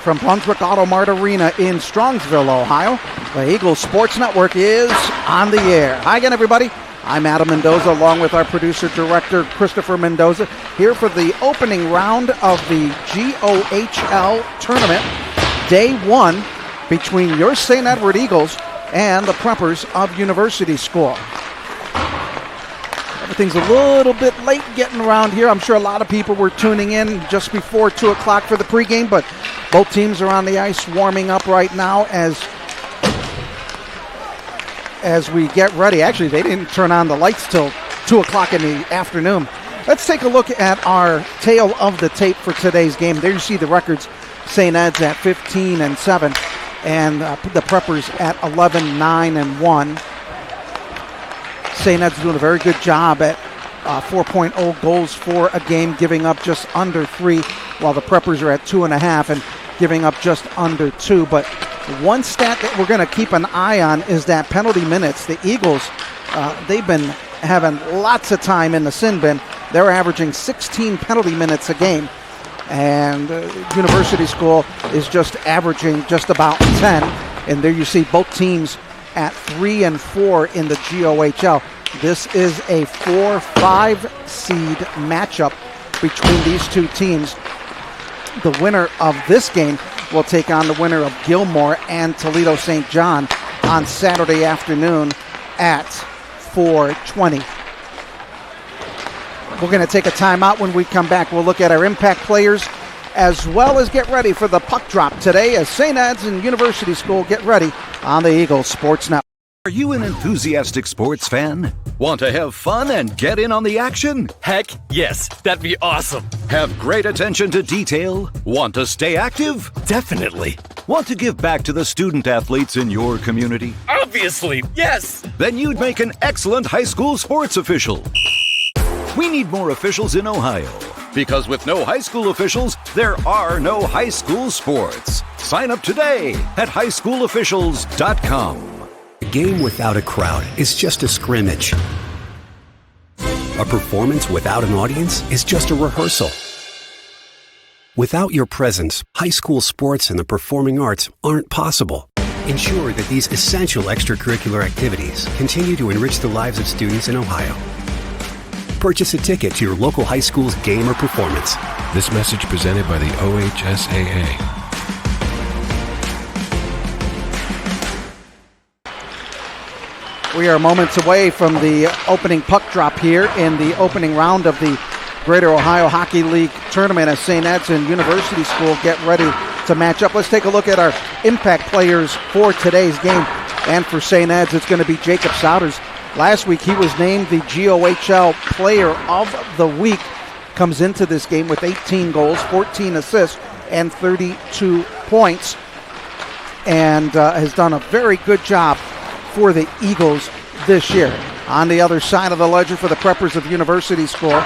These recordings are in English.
from Brunswick Auto Mart Arena in Strongsville, Ohio. The Eagles Sports Network is on the air. Hi again, everybody. I'm Adam Mendoza, along with our producer-director, Christopher Mendoza, here for the opening round of the GOHL tournament, day one, between your St. Edward Eagles and the Preppers of University School. Everything's a little bit late getting around here. I'm sure a lot of people were tuning in just before 2 o'clock for the pregame, but both teams are on the ice warming up right now as we get ready. Actually, they didn't turn on the lights till 2 o'clock in the afternoon. Let's take a look at our tail of the tape for today's game. There you see the records. St. Ed's at 15-7, and the Preppers at 11-9-1. St. Ed's doing a very good job at 4.0 goals for a game, giving up just under 3, while the Preppers are at 2.5 and giving up just under 2. But one stat that we're going to keep an eye on is that penalty minutes. The Eagles, they've been having lots of time in the sin bin. They're averaging 16 penalty minutes a game. And University School is just averaging just about 10. And there you see both teams at 3 and 4 in the GOHL. This is a 4-5 seed matchup between these two teams. The winner of this game will take on the winner of Gilmore and Toledo St. John on Saturday afternoon at 4:20. We're going to take a timeout. When we come back, we'll look at our impact players as well as get ready for the puck drop today as St. Ed's and University School get ready on the Eagles Sports Network. Are you an enthusiastic sports fan? Want to have fun and get in on the action? Heck, yes. That'd be awesome. Have great attention to detail? Want to stay active? Definitely. Want to give back to the student athletes in your community? Obviously, yes. Then you'd make an excellent high school sports official. We need more officials in Ohio. Because with no high school officials, there are no high school sports. Sign up today at highschoolofficials.com. A game without a crowd is just a scrimmage. A performance without an audience is just a rehearsal. Without your presence, high school sports and the performing arts aren't possible. Ensure that these essential extracurricular activities continue to enrich the lives of students in Ohio. Purchase a ticket to your local high school's game or performance. This message presented by the OHSAA. We are moments away from the opening puck drop here in the opening round of the Greater Ohio Hockey League tournament as St. Ed's and University School get ready to match up. Let's take a look at our impact players for today's game. And for St. Ed's, it's going to be Jacob Souders. Last week, he was named the GOHL Player of the Week. Comes into this game with 18 goals, 14 assists, and 32 points. And has done a very good job for the Eagles this year. On the other side of the ledger for the Preppers of University School,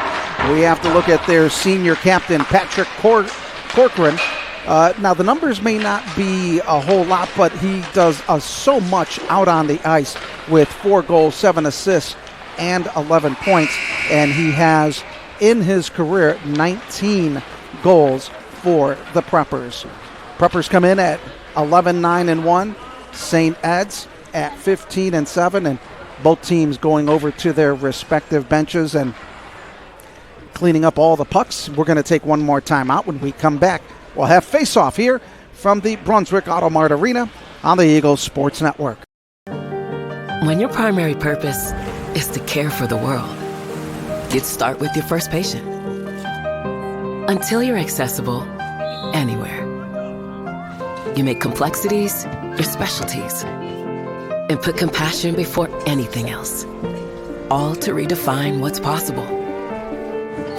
we have to look at their senior captain, Patrick Corcoran. Now, the numbers may not be a whole lot, but he does so much out on the ice with 4 goals, 7 assists, and 11 points. And he has, in his career, 19 goals for the Preppers. Preppers come in at 11-9-1. St. Ed's at 15-7, and both teams going over to their respective benches and cleaning up all the pucks. We're going to take one more time out. When we come back, we'll have face-off here from the Brunswick Auto Mart Arena on the Eagles Sports Network. When your primary purpose is to care for the world, you'd start with your first patient. Until you're accessible anywhere. You make complexities your specialties and put compassion before anything else. All to redefine what's possible.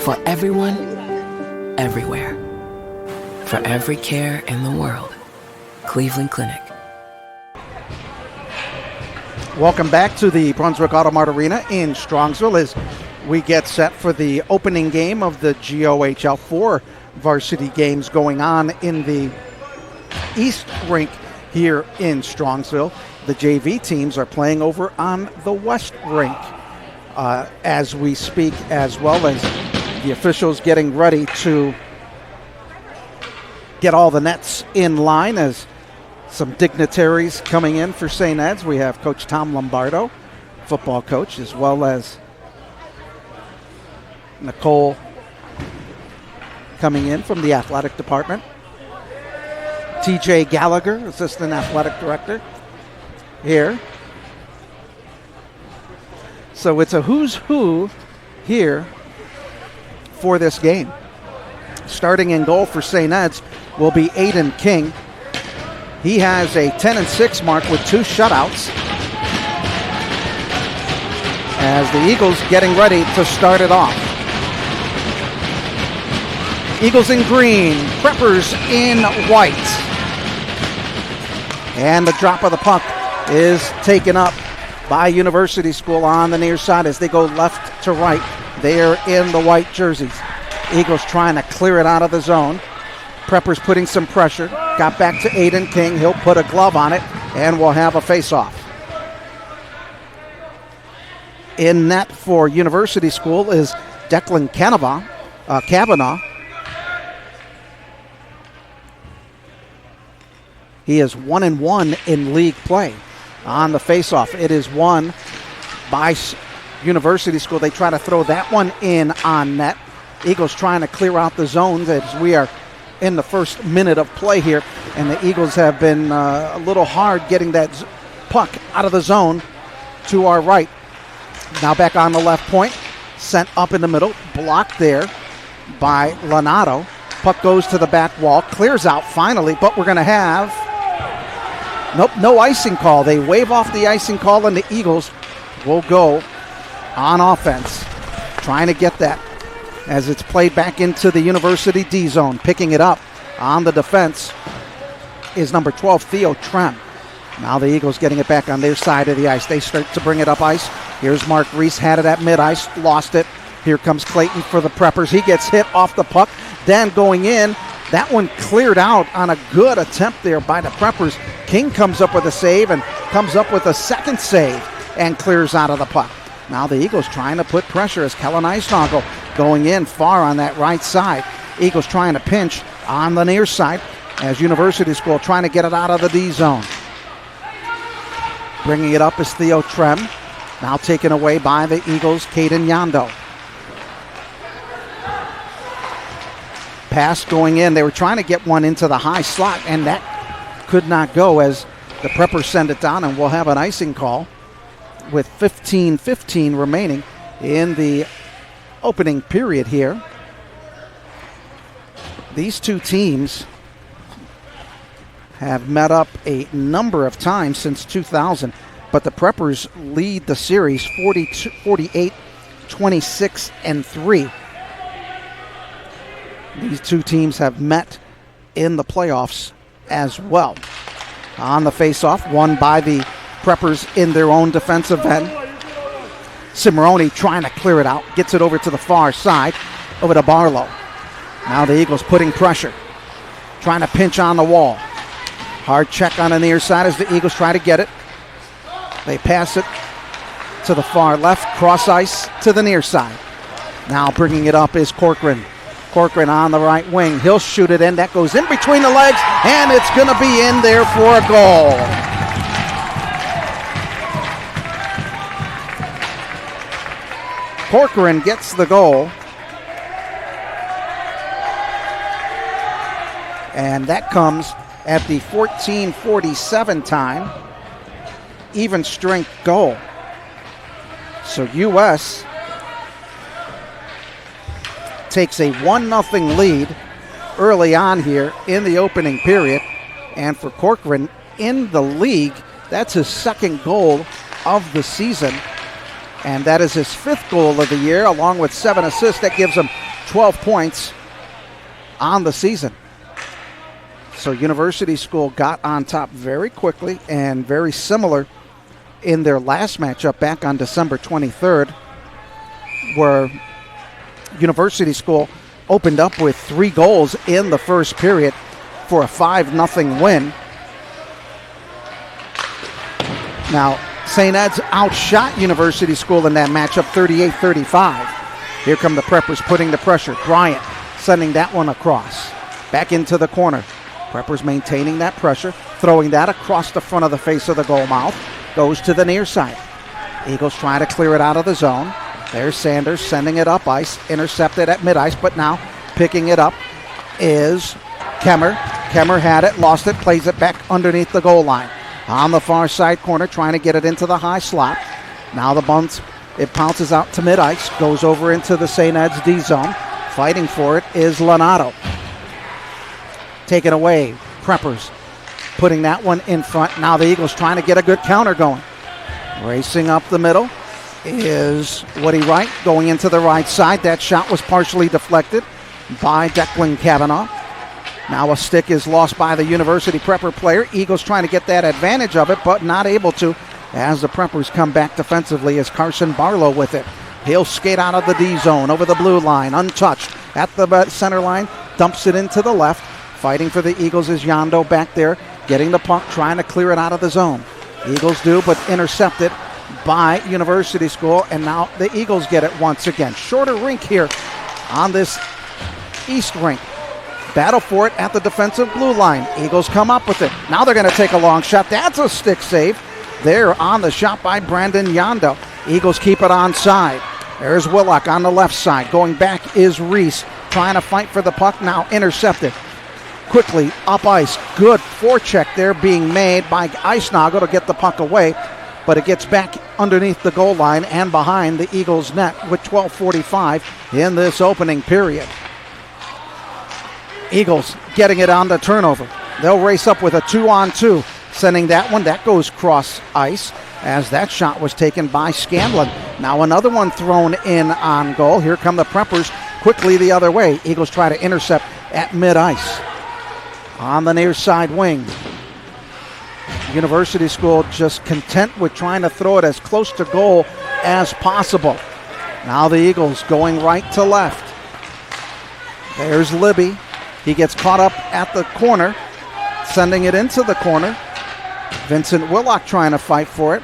For everyone, everywhere. For every care in the world. Cleveland Clinic. Welcome back to the Brunswick Auto Mart Arena in Strongsville as we get set for the opening game of the GOHL. 4 varsity games going on in the East Rink here in Strongsville. The JV teams are playing over on the West Rink as we speak, as well as the officials getting ready to get all the nets in line as some dignitaries coming in for St. Ed's. We have Coach Tom Lombardo, football coach, as well as Nicole coming in from the athletic department. TJ Gallagher, assistant athletic director, here. So it's a who's who here for this game. Starting in goal for St. Ed's will be Aiden King. He has a 10-6 mark with 2 shutouts. As the Eagles getting ready to start it off. Eagles in green, Preppers in white. And the drop of the puck is taken up by University School on the near side as they go left to right. They're in the white jerseys. Eagles trying to clear it out of the zone. Preppers putting some pressure. Got back to Aiden King. He'll put a glove on it, and we'll have a face-off. In net for University School is Declan Kavanaugh. He is 1-1 in league play. On the face-off, it is won by University School. They try to throw that one in on net. Eagles trying to clear out the zones as we are in the first minute of play here, and the Eagles have been a little hard getting that puck out of the zone to our right. Now back on the left point, sent up in the middle, blocked there by Lonato. Puck goes to the back wall, clears out finally, but we're going to have no icing call. They wave off the icing call, and the Eagles will go on offense, trying to get that as it's played back into the University D zone. Picking it up on the defense is number 12, Theo Trem. Now the Eagles getting it back on their side of the ice. They start to bring it up ice. Here's Mark Reese, had it at mid-ice, lost it. Here comes Clayton for the Preppers. He gets hit off the puck. Then going in, that one cleared out on a good attempt there by the Preppers. King comes up with a save and comes up with a second save and clears out of the puck. Now the Eagles trying to put pressure as Kellen Eisnagel going in far on that right side. Eagles trying to pinch on the near side as University School trying to get it out of the D zone. Bringing it up is Theo Trem. Now taken away by the Eagles, Caden Yondo. Pass going in. They were trying to get one into the high slot, and that could not go as the Preppers send it down, and we'll have an icing call with 15:15 remaining in the opening period here. These two teams have met up a number of times since 2000, but the Preppers lead the series 48, 26, and 3. These two teams have met in the playoffs as well. On the face-off, won by the Preppers in their own defensive end. Cimarroni trying to clear it out, gets it over to the far side, over to Barlow. Now the Eagles putting pressure, trying to pinch on the wall. Hard check on the near side as the Eagles try to get it. They pass it to the far left, cross ice to the near side. Now bringing it up is Corcoran. Corcoran on the right wing. He'll shoot it in. That goes in between the legs, and it's going to be in there for a goal. Corcoran gets the goal. And that comes at the 14:47 time. Even strength goal. So U.S. takes a 1-0 lead early on here in the opening period. And for Corcoran in the league, that's his second goal of the season. And that is his 5th goal of the year, along with 7 assists. That gives him 12 points on the season. So University School got on top very quickly and very similar in their last matchup back on December 23rd, where University School opened up with 3 goals in the first period for a 5-0 win. Now, St. Ed's outshot University School in that matchup 38-35. Here come the Preppers putting the pressure. Bryant sending that one across. Back into the corner. Preppers maintaining that pressure, throwing that across the front of the face of the goal mouth. Goes to the near side. Eagles trying to clear it out of the zone. There's Sanders sending it up ice, intercepted at mid-ice, but now picking it up is Kemmer. Kemmer had it, lost it, plays it back underneath the goal line. On the far side corner, trying to get it into the high slot. Now the bounce, it bounces out to mid-ice, goes over into the St. Ed's D zone. Fighting for it is Lonato. Taken away, Preppers putting that one in front. Now the Eagles trying to get a good counter going. Racing up the middle is Woody Wright going into the right side. That shot was partially deflected by Declan Kavanaugh. Now a stick is lost by the University Prepper player. Eagles trying to get that advantage of it, but not able to as the Preppers come back defensively as Carson Barlow with it. He'll skate out of the D zone over the blue line, untouched at the center line, dumps it into the left. Fighting for the Eagles is Yondo back there, getting the puck, trying to clear it out of the zone. Eagles do, but intercepted by University School, and now the Eagles get it once again. Shorter rink here on this East rink. Battle for it at the defensive blue line. Eagles come up with it. Now they're going to take a long shot. That's a stick save there on the shot by Brandon Yondo. Eagles keep it onside. There's Willock on the left side. Going back is Reese trying to fight for the puck. Now intercepted. Quickly up ice. Good forecheck there being made by Eisnagel to get the puck away. But it gets back underneath the goal line and behind the Eagles' net with 12:45 in this opening period. Eagles getting it on the turnover. They'll race up with a 2-on-2, sending that one. That goes cross ice as that shot was taken by Scanlon. Now another one thrown in on goal. Here come the Preppers quickly the other way. Eagles try to intercept at mid-ice. On the near side wing. University School just content with trying to throw it as close to goal as possible. Now the Eagles going right to left. There's Libby. He gets caught up at the corner, sending it into the corner. Vincent Willock trying to fight for it,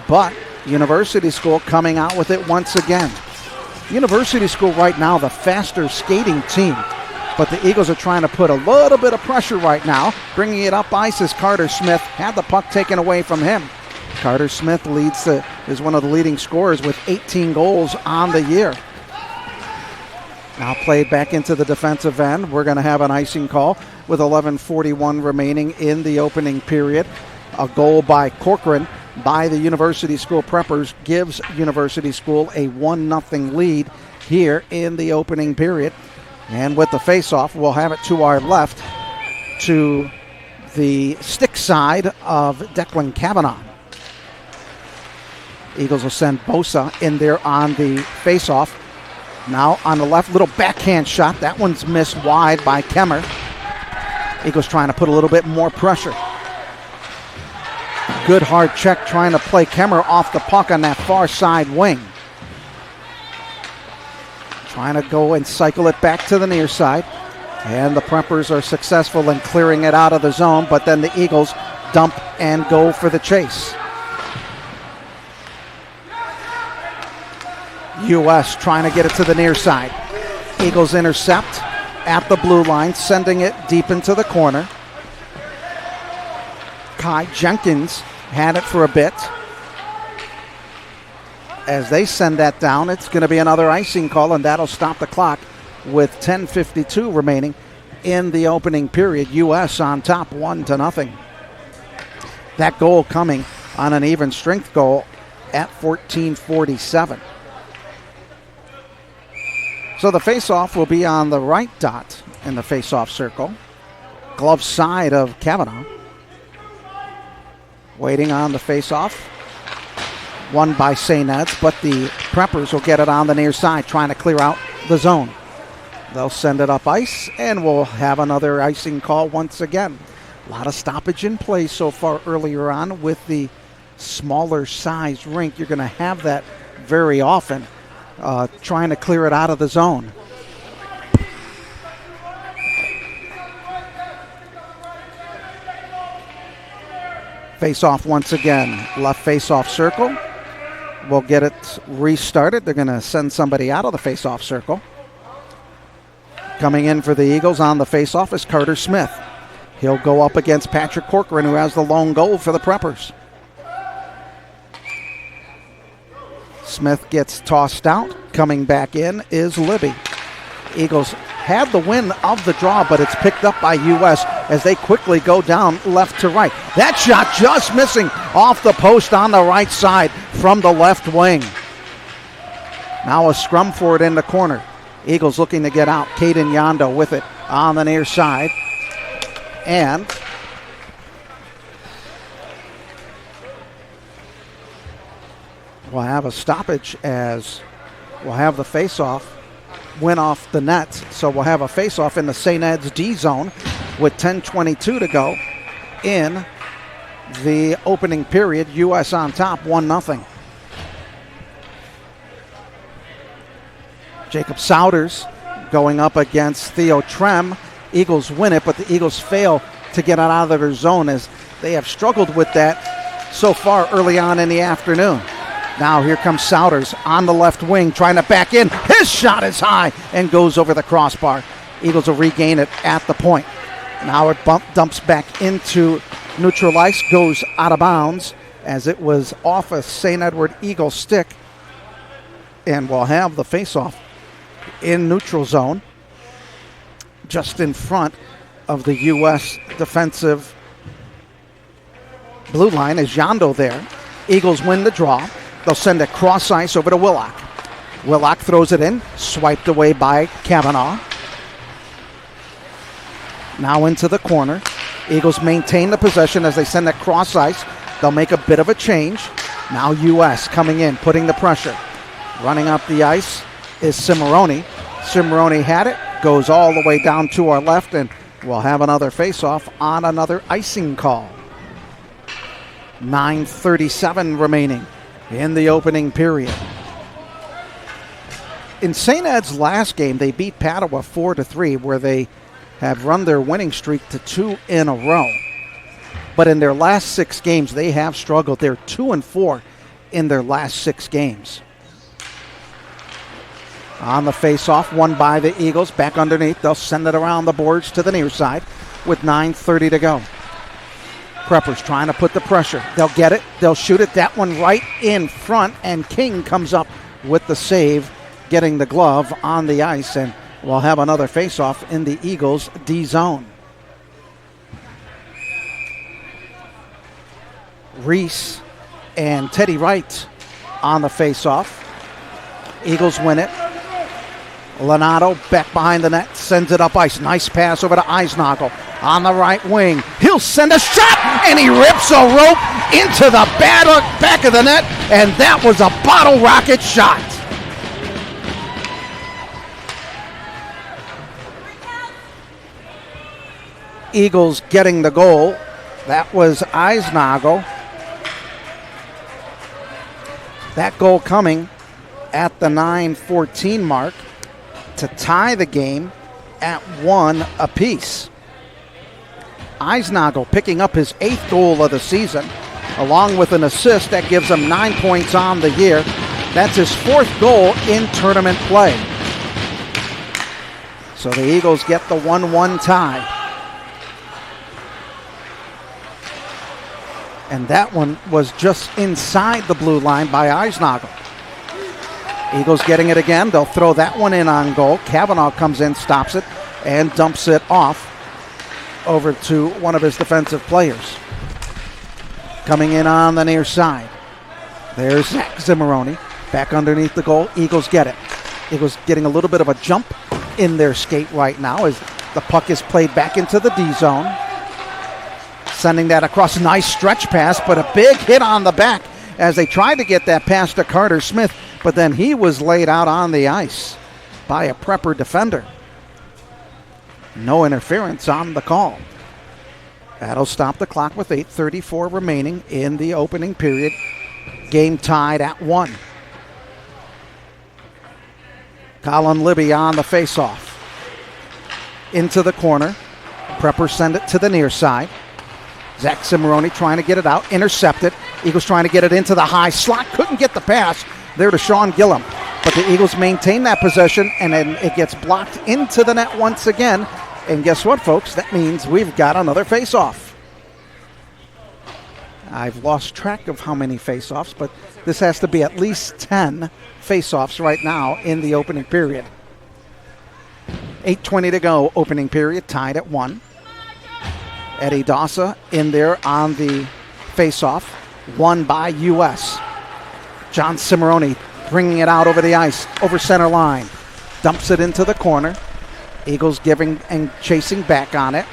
but University School coming out with it once again. University School right now, the faster skating team, but the Eagles are trying to put a little bit of pressure right now. Bringing it up ice is Carter Smith. Had the puck taken away from him. Carter Smith is one of the leading scorers with 18 goals on the year. Now played back into the defensive end. We're going to have an icing call with 11:41 remaining in the opening period. A goal by Corcoran by the University School Preppers gives University School a 1-0 lead here in the opening period. And with the face-off, we'll have it to our left to the stick side of Declan Kavanaugh. Eagles will send Bosa in there on the face-off. Now on the left, little backhand shot. That one's missed wide by Kemmer. Eagles trying to put a little bit more pressure. Good hard check trying to play Kemmer off the puck on that far side wing. Trying to go and cycle it back to the near side. And the Preppers are successful in clearing it out of the zone, but then the Eagles dump and go for the chase. U.S. trying to get it to the near side. Eagles intercept at the blue line, sending it deep into the corner. Kai Jenkins had it for a bit. As they send that down, it's going to be another icing call, and that'll stop the clock with 10:52 remaining in the opening period. U.S. on top 1-0. That goal coming on an even strength goal at 14:47. So the faceoff will be on the right dot in the faceoff circle. Glove side of Kavanaugh. Waiting on the faceoff. Won by St. Ed's, but the Preppers will get it on the near side, trying to clear out the zone. They'll send it up ice, and we'll have another icing call once again. A lot of stoppage in play so far earlier on with the smaller size rink. You're going to have that very often. Trying to clear it out of the zone. Face off once again. Left face off circle. We'll get it restarted. They're going to send somebody out of the face off circle. Coming in for the Eagles on the face off is Carter Smith. He'll go up against Patrick Corcoran, who has the lone goal for the Preppers. Smith gets tossed out. Coming back in is Libby. Eagles had the win of the draw, but it's picked up by U.S. as they quickly go down left to right. That shot just missing off the post on the right side from the left wing. Now a scrum for it in the corner. Eagles looking to get out. Caden Yondo with it on the near side. And we'll have a stoppage as we'll have the face-off went off the net. So we'll have a face-off in the St. Ed's D zone with 10:22 to go in the opening period. U.S. on top, 1-0. Jacob Souders going up against Theo Trem. Eagles win it, but the Eagles fail to get it out of their zone as they have struggled with that so far early on in the afternoon. Now here comes Souders on the left wing trying to back in. His shot is high and goes over the crossbar. Eagles will regain it at the point. Now it dumps back into neutral ice, goes out of bounds as it was off a St. Edward Eagle stick. And we'll have the faceoff in neutral zone, just in front of the U.S. defensive blue line. Is Yondo there? Eagles win the draw. They'll send it cross ice over to Willock. Willock throws it in, swiped away by Kavanaugh. Now into the corner. Eagles maintain the possession as they send it cross ice. They'll make a bit of a change. Now U.S. coming in, putting the pressure. Running up the ice is Cimarroni. Cimarroni had it, goes all the way down to our left, and we'll have another face-off on another icing call. 9:37 remaining in the opening period. In St. Ed's last game, they beat Padua 4-3, where they have run their winning streak to 2 in a row. But in their last 6 games, they have struggled. They're 2-4 in their last 6 games. On the face-off, won by the Eagles. Back underneath. They'll send it around the boards to the near side with 9:30 to go. Preppers trying to put the pressure. They'll get it. They'll shoot it. That one right in front. And King comes up with the save, getting the glove on the ice. And we'll have another face-off in the Eagles' D zone. Reese and Teddy Wright on the face-off. Eagles win it. Lenato back behind the net, sends it up ice. Nice pass over to Eisnagel on the right wing. He'll send a shot, and he rips a rope into the back of the net, and that was a bottle rocket shot. Eagles getting the goal. That was Eisnagel. That goal coming at the 9:14 mark to tie the game at 1 apiece. Eisnagel picking up his 8th goal of the season, along with an assist that gives him 9 points on the year. That's his 4th goal in tournament play. So the Eagles get the 1-1 tie. And that one was just inside the blue line by Eisnagel. Eagles getting it again. They'll throw that one in on goal. Kavanaugh comes in, stops it, and dumps it off over to one of his defensive players. Coming in on the near side. There's Zach Cimarroni back underneath the goal. Eagles get it. Eagles getting a little bit of a jump in their skate right now as the puck is played back into the D zone. Sending that across. A nice stretch pass, but a big hit on the back as they tried to get that pass to Carter Smith, but then he was laid out on the ice by a Prepper defender. No interference on the call. That'll stop the clock with 8:34 remaining in the opening period. Game tied at 1. Colin Libby on the faceoff. Into the corner. Preppers send it to the near side. Zach Cimarroni trying to get it out. Intercepted. Eagles trying to get it into the high slot. Couldn't get the pass there to Sean Gillum. But the Eagles maintain that possession, and then it gets blocked into the net once again. And guess what, folks? That means we've got another face-off. I've lost track of how many face-offs, but this has to be at least 10 face-offs right now in the opening period. 8:20 to go, opening period, tied at 1. Eddie Dassa in there on the face-off, won by U.S. John Cimarroni bringing it out over the ice, over center line. Dumps it into the corner. Eagles giving and chasing back on it.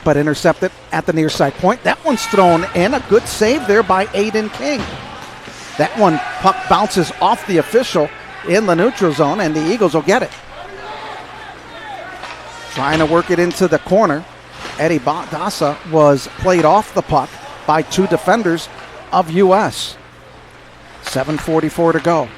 But intercepted at the near side point. That one's thrown in. A good save there by Aiden King. That one, puck bounces off the official in the neutral zone, and the Eagles will get it. Trying to work it into the corner. Eddie Dassa was played off the puck by 2 defenders of U.S. 7:44 to go.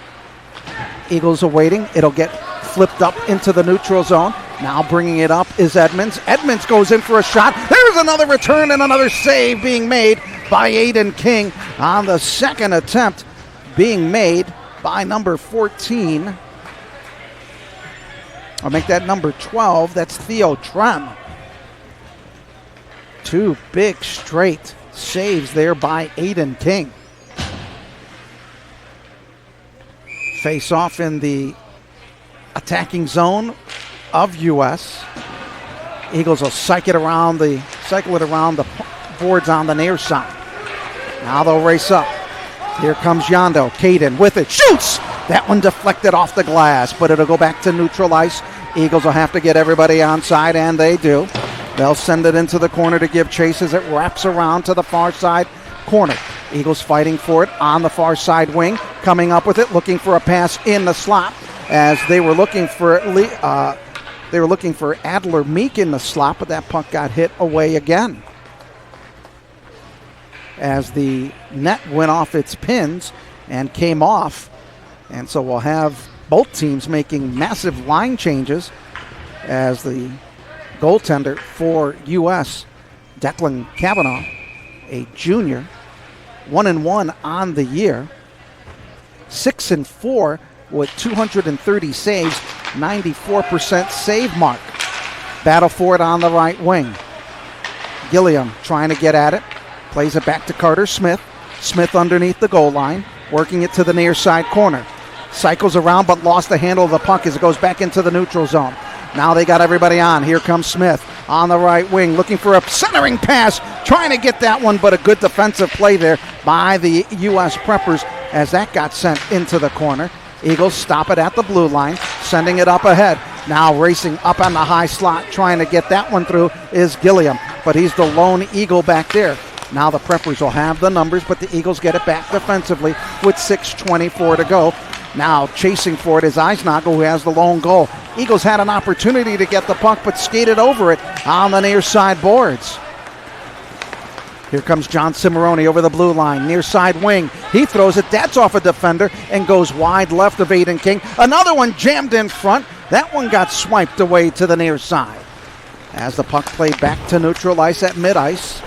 Eagles are waiting. It'll get flipped up into the neutral zone. Now bringing it up is Edmonds. Edmonds goes in for a shot. There's another return and another save being made by Aiden King on the second attempt being made by number 14. I'll make that number 12. That's Theo Trem. 2 big straight saves there by Aiden King. Face off in the attacking zone of U.S. Eagles will cycle it around the boards on the near side. Now they'll race up. Here comes Yondo. Caden with it. Shoots! That one deflected off the glass, but it'll go back to neutral ice. Eagles will have to get everybody on side, and they do. They'll send it into the corner to give chase as it wraps around to the far side corner. Eagles fighting for it on the far side wing, coming up with it, looking for a pass in the slot as they were looking for Adler Meek in the slot, but that puck got hit away again as the net went off its pins and came off. And so we'll have both teams making massive line changes as the goaltender for U.S., Declan Cavanaugh, a junior, 1-1 on the year, 6-4 with 230 saves, 94% save mark. Battle for it on the right wing. Gilliam trying to get at it. Plays it back to Carter Smith. Smith underneath the goal line, working it to the near side corner. Cycles around but lost the handle of the puck as it goes back into the neutral zone. Now they got everybody on. Here comes Smith on the right wing, looking for a centering pass, trying to get that one, but a good defensive play there by the U.S. Preppers as that got sent into the corner. Eagles stop it at the blue line, sending it up ahead. Now racing up on the high slot, trying to get that one through is Gilliam, but he's the lone Eagle back there. Now the Preppers will have the numbers, but the Eagles get it back defensively with 6:24 to go. Now chasing for it is Eisnagel, who has the lone goal. Eagles had an opportunity to get the puck, but skated over it on the near side boards. Here comes John Cimarroni over the blue line, near side wing. He throws it, that's off a defender, and goes wide left of Aiden King. Another one jammed in front. That one got swiped away to the near side. As the puck played back to neutral ice at mid-ice.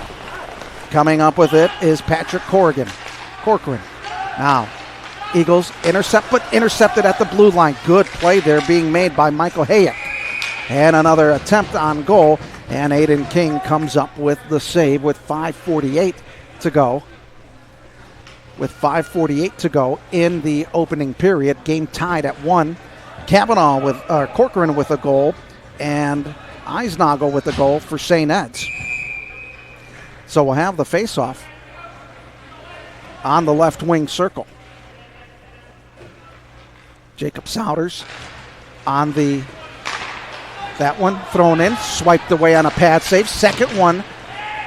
Coming up with it is Patrick Corcoran. Now, Eagles intercepted at the blue line. Good play there being made by Michael Hayek. And another attempt on goal. And Aiden King comes up with the save with 5:48 to go. With 5:48 to go in the opening period. Game tied at 1. Cavanaugh with Corcoran with a goal. And Eisnagel with a goal for St. Ed's. So we'll have the faceoff on the left wing circle. Jacob Souders on that one thrown in, swiped away on a pad save. Second one,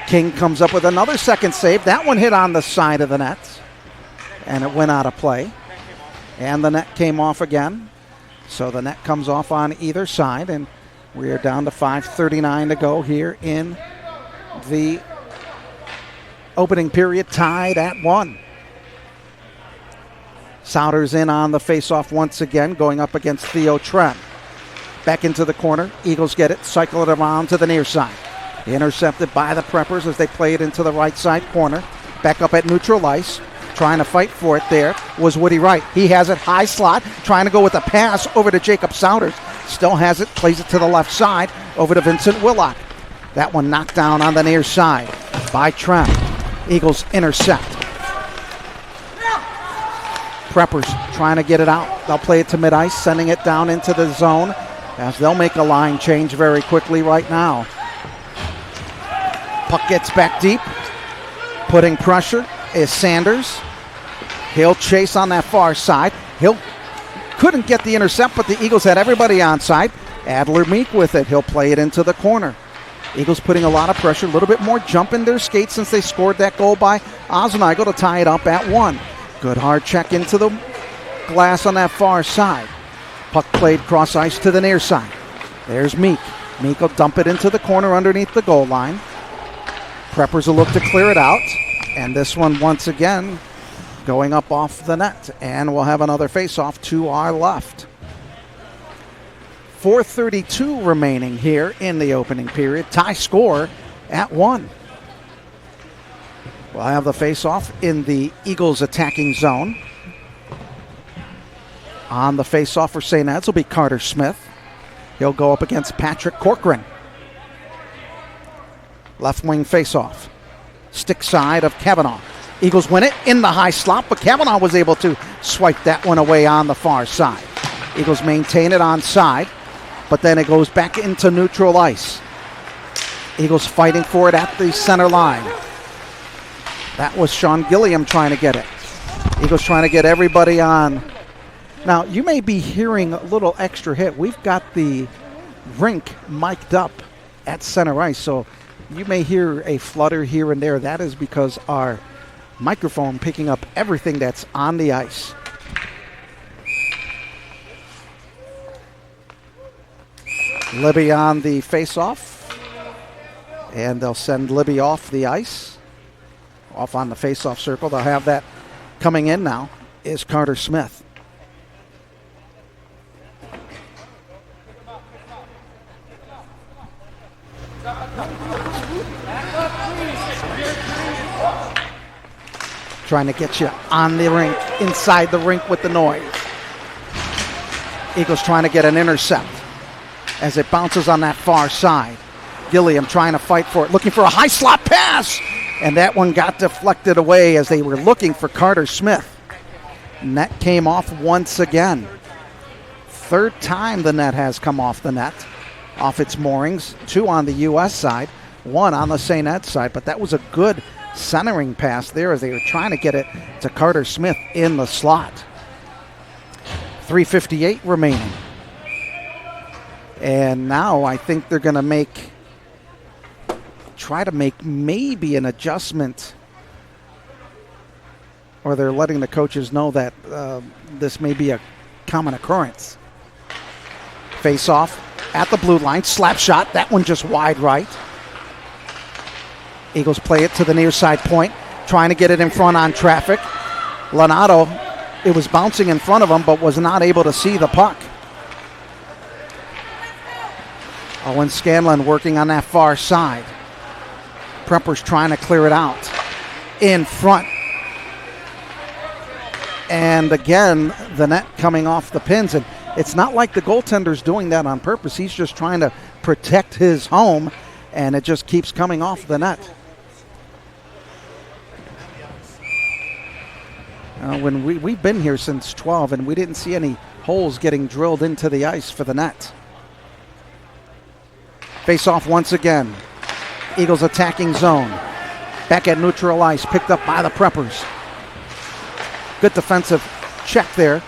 King comes up with another second save. That one hit on the side of the net, and it went out of play. And the net came off again. So the net comes off on either side, and we are down to 5:39 to go here in the opening period, tied at 1. Souders in on the faceoff once again, going up against Theo Trent. Back into the corner. Eagles get it, cycle it around to the near side. Intercepted by the Preppers as they play it into the right side corner. Back up at neutral ice. Trying to fight for it there was Woody Wright. He has it high slot, trying to go with a pass over to Jacob Souders. still has it, plays it to the left side, over to Vincent Willock. That one knocked down on the near side by Trent. Eagles intercept. Preppers trying to get it out. They'll play it to mid-ice, sending it down into the zone as they'll make a line change very quickly right now. Puck gets back deep. Putting pressure is Sanders. He'll chase on that far side. Couldn't get the intercept, but the Eagles had everybody onside. Adler Meek with it. He'll play it into the corner. Eagles putting a lot of pressure, a little bit more jump in their skates since they scored that goal by Osnago to tie it up at 1. Good hard check into the glass on that far side. Puck played cross ice to the near side. There's Meek. Meek will dump it into the corner underneath the goal line. Preppers will look to clear it out. And this one once again going up off the net. And we'll have another face-off to our left. 4:32 remaining here in the opening period. Tie score at 1. We'll have the face-off in the Eagles attacking zone. On the face-off for St. Ed's will be Carter Smith. He'll go up against Patrick Corcoran. Left wing face-off. Stick side of Kavanaugh. Eagles win it in the high slot, but Kavanaugh was able to swipe that one away on the far side. Eagles maintain it on side, but then it goes back into neutral ice. Eagles fighting for it at the center line. That was Sean Gilliam trying to get it. Eagles trying to get everybody on. Now, you may be hearing a little extra hit. We've got the rink mic'd up at center ice, so you may hear a flutter here and there. That is because our microphone picking up everything that's on the ice. Libby on the face-off, and they'll send Libby off the ice. Off on the face-off circle. They'll have that coming in now is Carter Smith. Trying to get you on the rink, inside the rink with the noise. Eagles trying to get an intercept as it bounces on that far side. Gilliam trying to fight for it, looking for a high slot pass. And that one got deflected away as they were looking for Carter Smith. Net came off once again. Third time the net has come off the net, off its moorings. 2 on the U.S. side, 1 on the St. Ed side. But that was a good centering pass there as they were trying to get it to Carter Smith in the slot. 3:58 remaining. And now I think they're going to try to make maybe an adjustment, or they're letting the coaches know that this may be a common occurrence. Face off at the blue line, slap shot, that one just wide right. Eagles play it to the near side point, trying to get it in front on traffic. Lonato, it was bouncing in front of him, but was not able to see the puck. Owen Scanlon working on that far side. Preppers trying to clear it out in front. And again, the net coming off the pins. And it's not like the goaltender's doing that on purpose. He's just trying to protect his home, and it just keeps coming off the net. When we've been here since 12, and we didn't see any holes getting drilled into the ice for the net. Face off once again. Eagles attacking zone. Back at neutral ice, picked up by the Preppers. Good defensive check there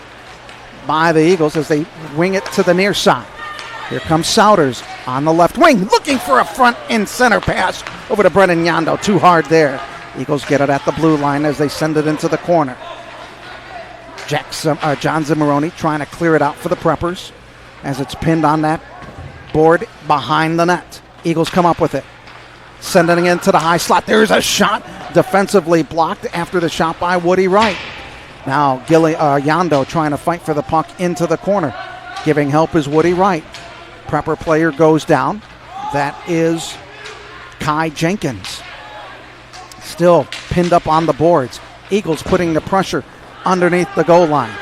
by the Eagles as they wing it to the near side. Here comes Souders on the left wing, looking for a front and center pass over to Brennan Yondo. Too hard there. Eagles get it at the blue line as they send it into the corner. John Zimmeroni trying to clear it out for the Preppers as it's pinned on that board behind the net. Eagles come up with it. Sending it into the high slot. There's a shot defensively blocked after the shot by Woody Wright. Now Yondo trying to fight for the puck into the corner. Giving help is Woody Wright. Prepper player goes down. That is Kai Jenkins. Still pinned up on the boards. Eagles putting the pressure underneath the goal line.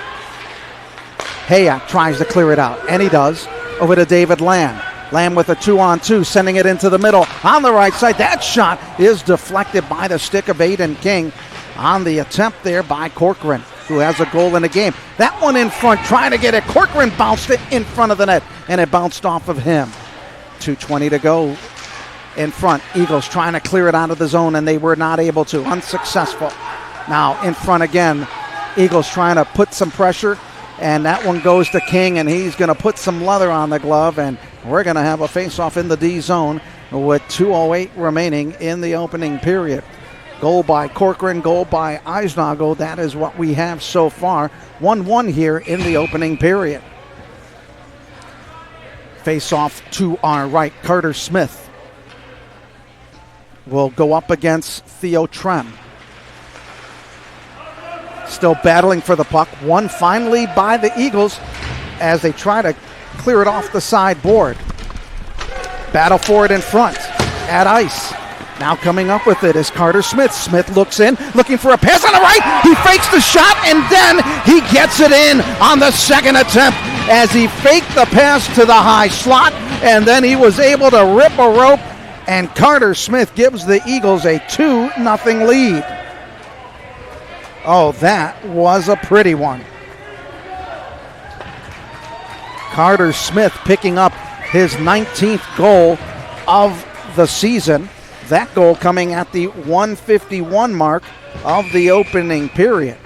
Hayak tries to clear it out, and he does. over to David Lamb. Lamb with a 2-on-2, sending it into the middle on the right side. That shot is deflected by the stick of Aiden King on the attempt there by Corcoran, who has a goal in the game. That one in front, trying to get it. Corcoran bounced it in front of the net, and it bounced off of him. 2:20 to go in front. Eagles trying to clear it out of the zone, and they were not able to. Unsuccessful. Now in front again. Eagles trying to put some pressure, and that one goes to King, and he's going to put some leather on the glove, and we're going to have a face-off in the D zone with 2:08 remaining in the opening period. Goal by Corcoran, goal by Eisnagel. That is what we have so far. 1-1 here in the opening period. Face-off to our right. Carter Smith will go up against Theo Trem. Still battling for the puck. Won finally by the Eagles as they try to clear it off the sideboard. Battle for it in front at ice. Now coming up with it is Carter Smith. Smith looks in, looking for a pass on the right. He fakes the shot, and then he gets it in on the second attempt as he faked the pass to the high slot, and then he was able to rip a rope, and Carter Smith gives the Eagles a 2-0 lead. Oh, that was a pretty one. Carter Smith picking up his 19th goal of the season. That goal coming at the 1:51 mark of the opening period.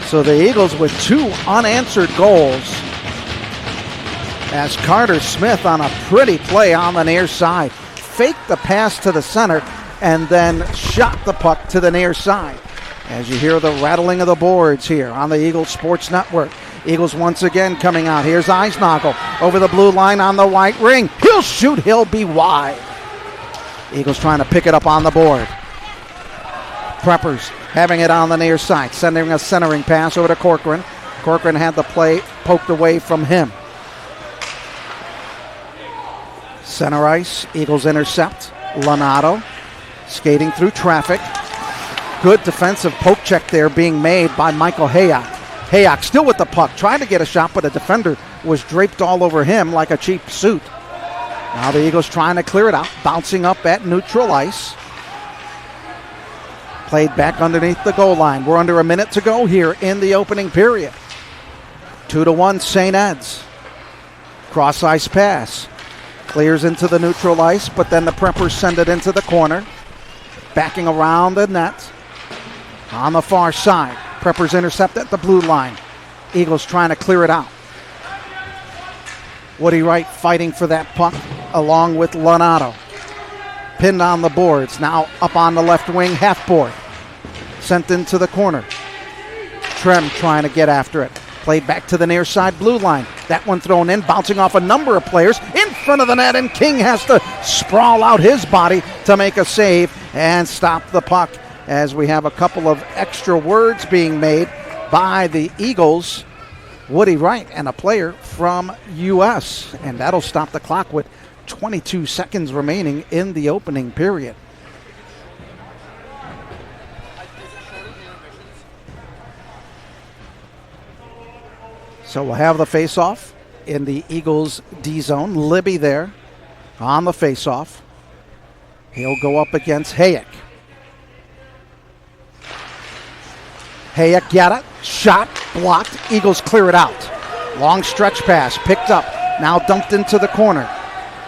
So the Eagles with 2 unanswered goals as Carter Smith on a pretty play on the near side faked the pass to the center and then shot the puck to the near side. As you hear the rattling of the boards here on the Eagles Sports Network. Eagles once again coming out. Here's Eisnagel over the blue line on the white ring. He'll shoot, he'll be wide. Eagles trying to pick it up on the board. Preppers having it on the near side, sending a centering pass over to Corcoran. Corcoran had the play poked away from him. Center ice, Eagles intercept. Lonato skating through traffic. Good defensive poke check there being made by Michael Hayek. Hayek still with the puck, trying to get a shot, but a defender was draped all over him like a cheap suit. Now the Eagles trying to clear it out, bouncing up at neutral ice. Played back underneath the goal line. We're under a minute to go here in the opening period. 2-1 St. Ed's. Cross ice pass. Clears into the neutral ice, but then the Preppers send it into the corner. Backing around the net. On the far side. Preppers intercept at the blue line. Eagles trying to clear it out. Woody Wright fighting for that puck along with Lonato. Pinned on the boards. Now up on the left wing, half board. Sent into the corner. Trem trying to get after it. Played back to the near side blue line. That one thrown in, bouncing off a number of players in front of the net, and King has to sprawl out his body to make a save and stop the puck, as we have a couple of extra words being made by the Eagles. Woody Wright and a player from U.S., and that'll stop the clock with 22 seconds remaining in the opening period. So we'll have the face-off in the Eagles D zone. Libby there on the face-off. He'll go up against Hayek. Hayek got it. Shot. Blocked. Eagles clear it out. Long stretch pass. Picked up. Now dumped into the corner.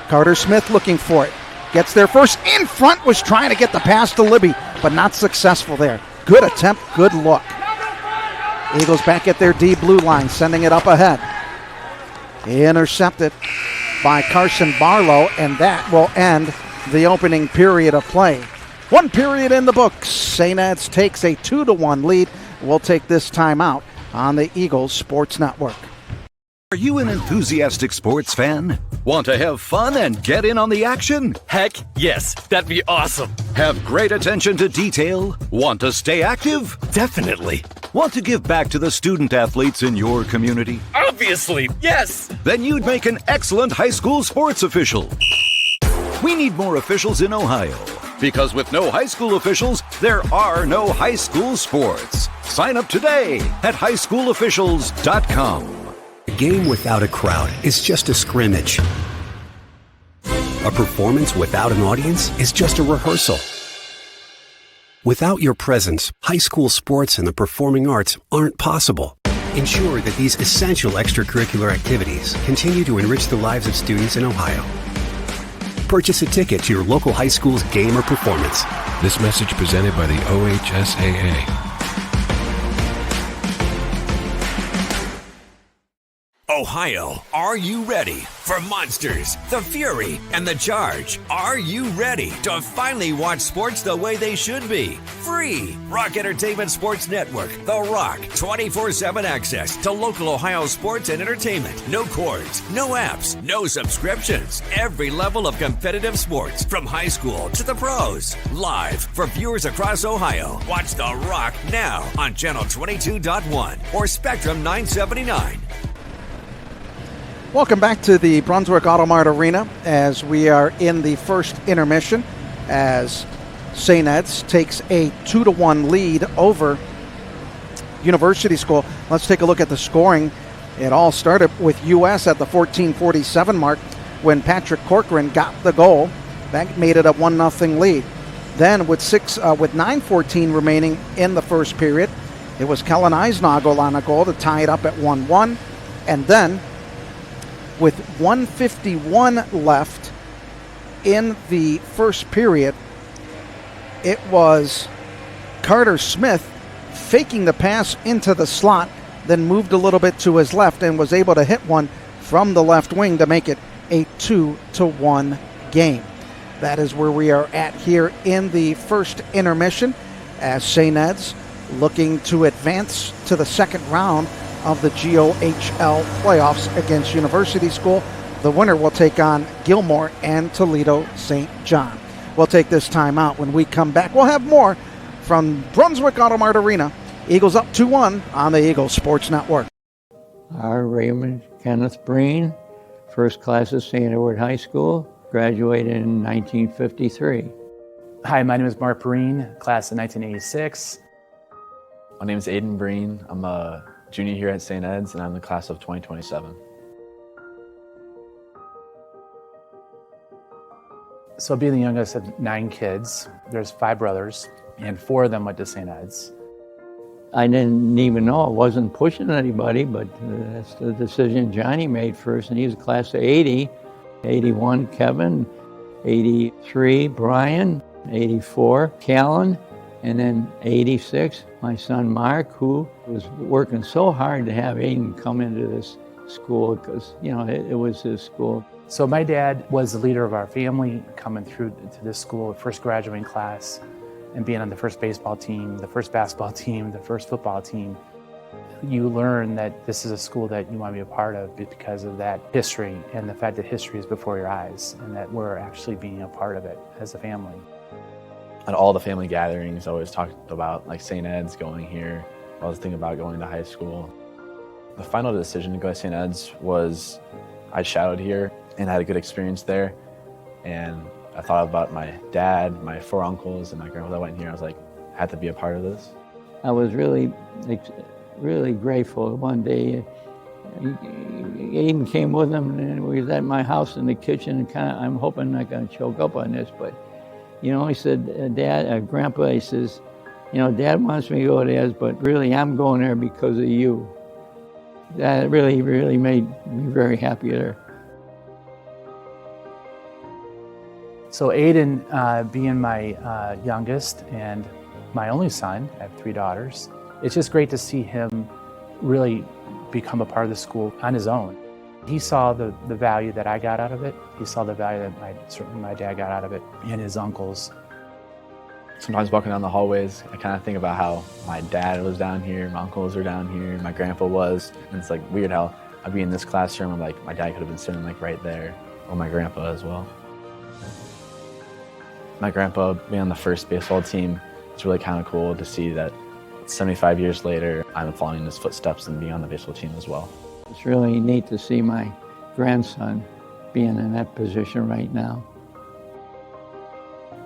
Carter Smith looking for it. Gets there first. In front. Was trying to get the pass to Libby, but not successful there. Good attempt. Good look. Eagles back at their D blue line. Sending it up ahead. Intercepted by Carson Barlow, and that will end the opening period of play. One period in the books. St. Ed's takes a 2-1 lead. We'll take this time out on the Eagles Sports Network. Are you an enthusiastic sports fan? Want to have fun and get in on the action? Heck yes, that'd be awesome. Have great attention to detail? Want to stay active? Definitely. Want to give back to the student athletes in your community? Obviously, yes. Then you'd make an excellent high school sports official. We need more officials in Ohio, because with no high school officials, there are no high school sports. Sign up today at highschoolofficials.com. game without a crowd is just a scrimmage. A performance without an audience is just a rehearsal. Without your presence, high school sports and the performing arts aren't possible. Ensure that these essential extracurricular activities continue to enrich the lives of students in Ohio. Purchase a ticket to your local high school's game or performance. This message presented by the OHSAA. Ohio, are you ready for Monsters, The Fury, and The Charge? Are you ready to finally watch sports the way they should be? Free Rock Entertainment Sports Network, The Rock, 24/7 access to local Ohio sports and entertainment. No cords, no apps, no subscriptions. Every level of competitive sports, from high school to the pros. Live for viewers across Ohio. Watch The Rock now on Channel 22.1 or Spectrum 979. Welcome back to the Brunswick Auto Mart Arena as we are in the first intermission as St. Ed's takes a 2-1 lead over University School. Let's take a look at the scoring. It all started with US at the 14:47 mark when Patrick Corcoran got the goal. That made it a 1-0 lead. Then with 9:14 remaining in the first period, it was Kellen Eisnagel on a goal to tie it up at 1-1. And then with 1:51 left in the first period, it was Carter Smith faking the pass into the slot, then moved a little bit to his left and was able to hit one from the left wing to make it a 2-1 game. That is where we are at here in the first intermission as St. Ed's looking to advance to the second round of the GOHL playoffs against University School. The winner will take on Gilmore and Toledo St. John. We'll take this time out. When we come back, we'll have more from Brunswick Auto Mart Arena. Eagles up 2-1 on the Eagles Sports Network. Raymond Kenneth Breen, first class of St. Edward High School, graduated in 1953. Hi, my name is Mark Breen, class of 1986. My name is Aiden Breen. I'm a junior here at St. Ed's, and I'm the class of 2027. So being the youngest of 9 kids, there's 5 brothers, and 4 of them went to St. Ed's. I didn't even know. I wasn't pushing anybody, but that's the decision Johnny made first, and he was a class of 80. 81, Kevin. 83, Brian. 84, Callan. And then 86, my son Mark, who was working so hard to have Aiden come into this school because, it was his school. So my dad was the leader of our family coming through to this school, first graduating class, and being on the first baseball team, the first basketball team, the first football team. You learn that this is a school that you want to be a part of because of that history and the fact that history is before your eyes and that we're actually being a part of it as a family. At all the family gatherings, I always talked about St. Ed's, going here. I was thinking about going to high school. The final decision to go to St. Ed's was I shadowed here and had a good experience there. And I thought about my dad, my 4 uncles, and my grandpa that went here. I was like, I had to be a part of this. I was really grateful. One day, Aiden came with him, and we was at my house in the kitchen. And I'm hoping I'm not going to choke up on this, but he said, Dad, Grandpa, he says, Dad wants me to go there, but really I'm going there because of you. That really made me very happy there. So Aiden, being my youngest and my only son, I have 3 daughters, it's just great to see him really become a part of the school on his own. He saw the value that I got out of it. He saw the value that certainly my dad got out of it, and his uncles. Sometimes walking down the hallways, I kind of think about how my dad was down here, my uncles were down here, my grandpa was. And it's weird how I'd be in this classroom, I'm my dad could have been sitting right there, or my grandpa as well. My grandpa being on the first baseball team, it's really kind of cool to see that 75 years later, I'm following in his footsteps and being on the baseball team as well. It's really neat to see my grandson being in that position right now.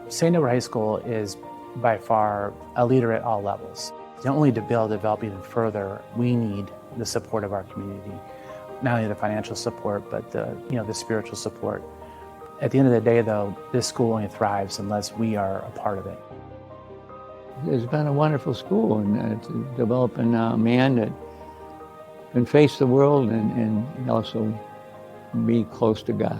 St. Edward High School is by far a leader at all levels. Not only to be able to develop even further, we need the support of our community. not only the financial support, but the spiritual support. At the end of the day, though, this school only thrives unless we are a part of it. It's been a wonderful school, and to developing a man that can face the world and also be close to God.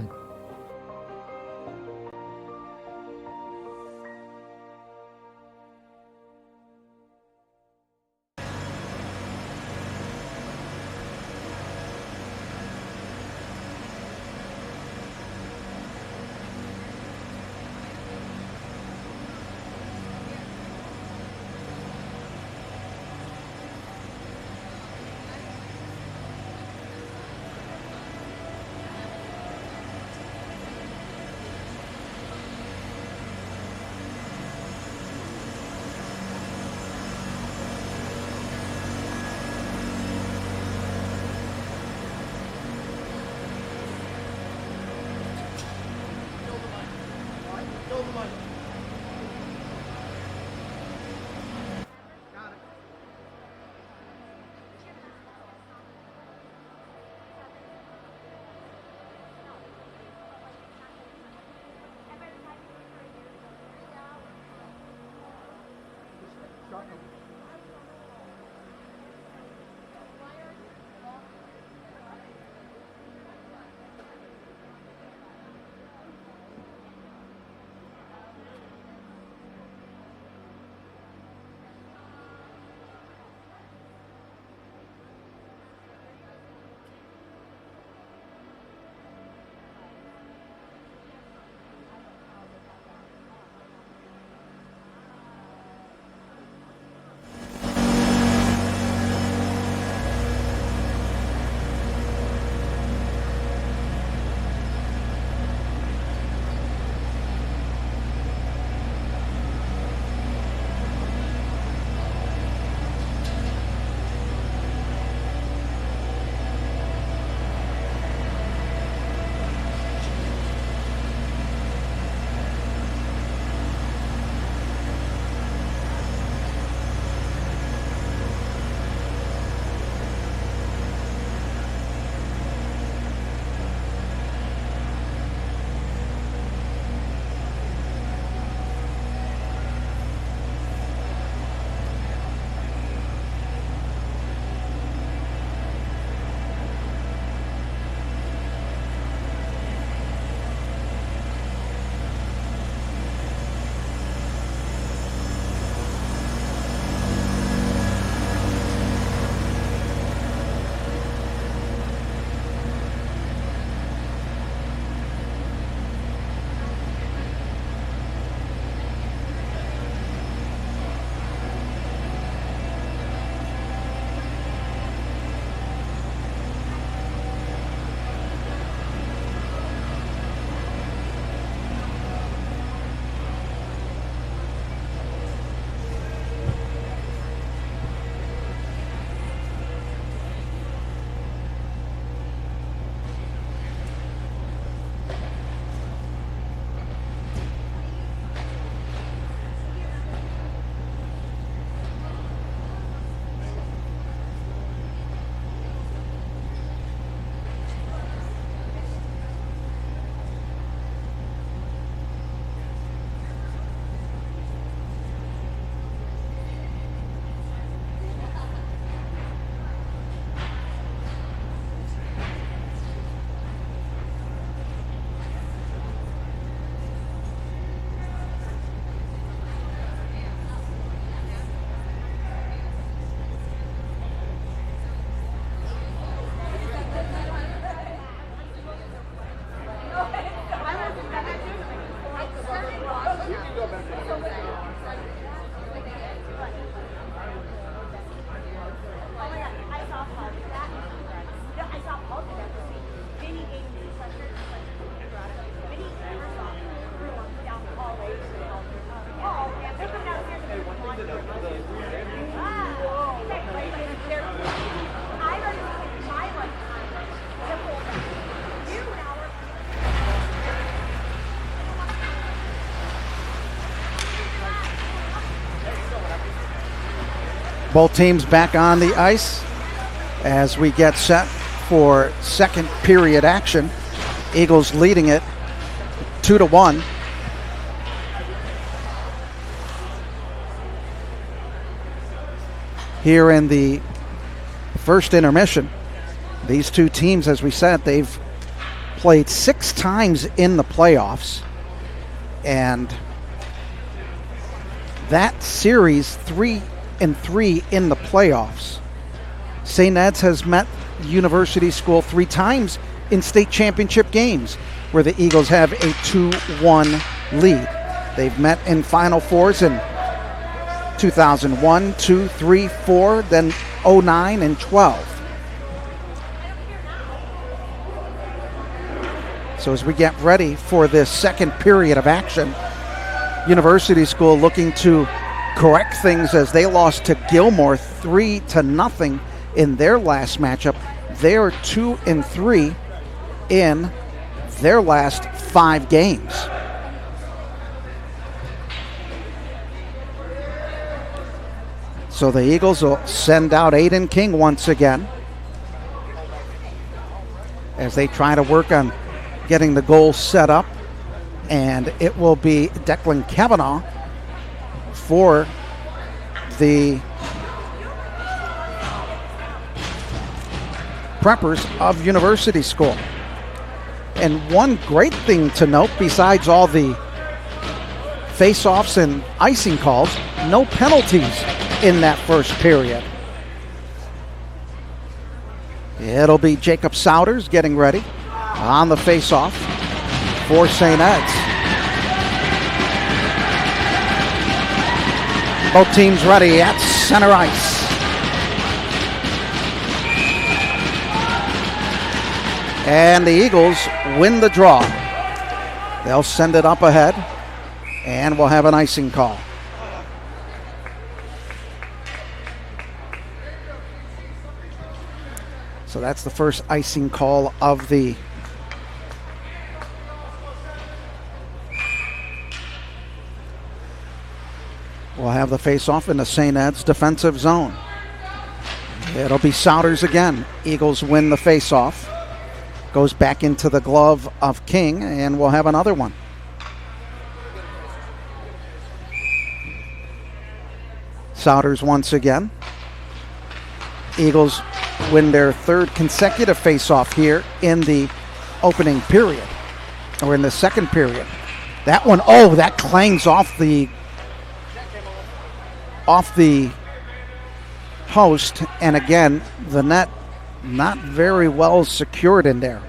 Both teams back on the ice as we get set for second period action. Eagles leading it 2-1. Here in the first intermission, these two teams, as we said, they've played 6 times in the playoffs, and that series 3-3 in the playoffs. St. Ed's has met University School 3 times in state championship games where the Eagles have a 2-1 lead. They've met in Final Fours in 2001, 2, 3, 4, then 09 and 12. So as we get ready for this second period of action, University School looking to correct things as they lost to Gilmore 3-0 in their last matchup. They're 2-3 in their last 5 games. So the Eagles will send out Aiden King once again as they try to work on getting the goal set up. And it will be Declan Kavanaugh for the Preppers of University School. And one great thing to note, besides all the face-offs and icing calls, no penalties in that first period. It'll be Jacob Souders getting ready on the face-off for St. Ed's. Both teams ready at center ice. And the Eagles win the draw. They'll send it up ahead, and we'll have an icing call. So that's the first icing call of the We'll have the face-off in the St. Ed's defensive zone. It'll be Souders again. Eagles win the face-off. Goes back into the glove of King, and we'll have another one. Souders once again. Eagles win their 3rd consecutive face-off here in the opening period, or in the second period. That one, that clangs off the post, and again, the net not very well secured in there.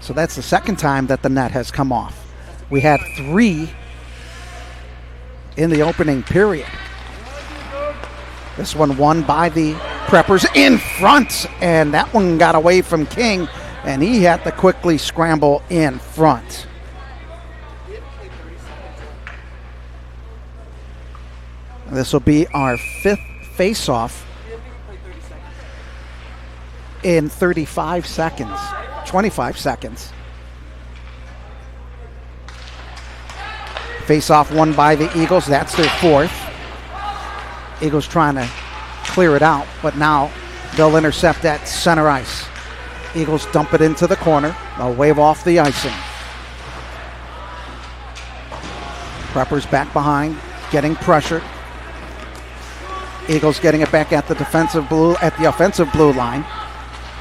So that's the second time that the net has come off. We had 3 in the opening period. This one won by the Preppers in front, and that one got away from King, and he had to quickly scramble in front. This will be our 5th face-off in 25 seconds, 25 seconds. Face-off won by the Eagles. That's their 4th. Eagles trying to clear it out, but now they'll intercept at center ice. Eagles dump it into the corner. They'll wave off the icing. Preppers back behind, getting pressured. Eagles getting it back at the offensive blue line.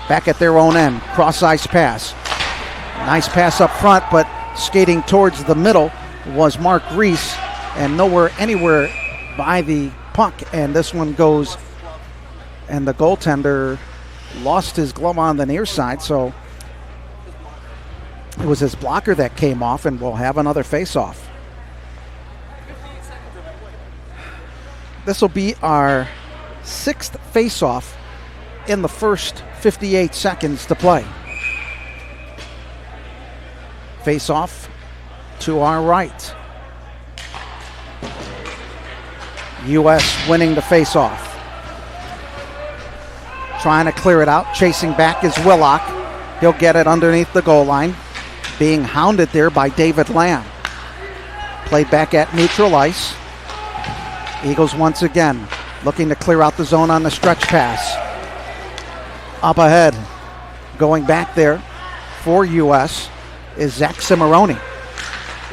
Back at their own end. Cross ice pass. Nice pass up front, but skating towards the middle was Mark Reese, and anywhere by the puck. And this one goes, and the goaltender lost his glove on the near side, so it was his blocker that came off, and we'll have another face-off. This will be our 6th face-off in the first 58 seconds to play. Face-off to our right. U.S. winning the face-off. Trying to clear it out. Chasing back is Willock. He'll get it underneath the goal line. Being hounded there by David Lamb. Played back at neutral ice. Eagles once again looking to clear out the zone on the stretch pass. Up ahead, going back there for U.S. is Zach Cimarroni.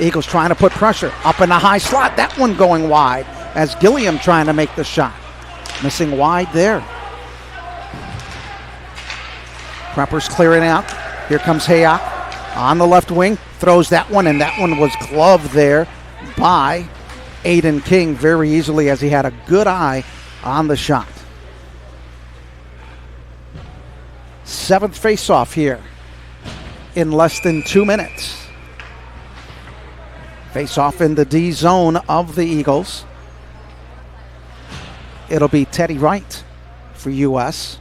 Eagles trying to put pressure up in the high slot. That one going wide as Gilliam trying to make the shot. Missing wide there. Preppers clearing out. Here comes Hayok on the left wing. Throws that one, and that one was gloved there by Aiden King very easily as he had a good eye on the shot. 7th face-off here in less than 2 minutes. Face-off in the D zone of the Eagles. It'll be Teddy Wright for U.S.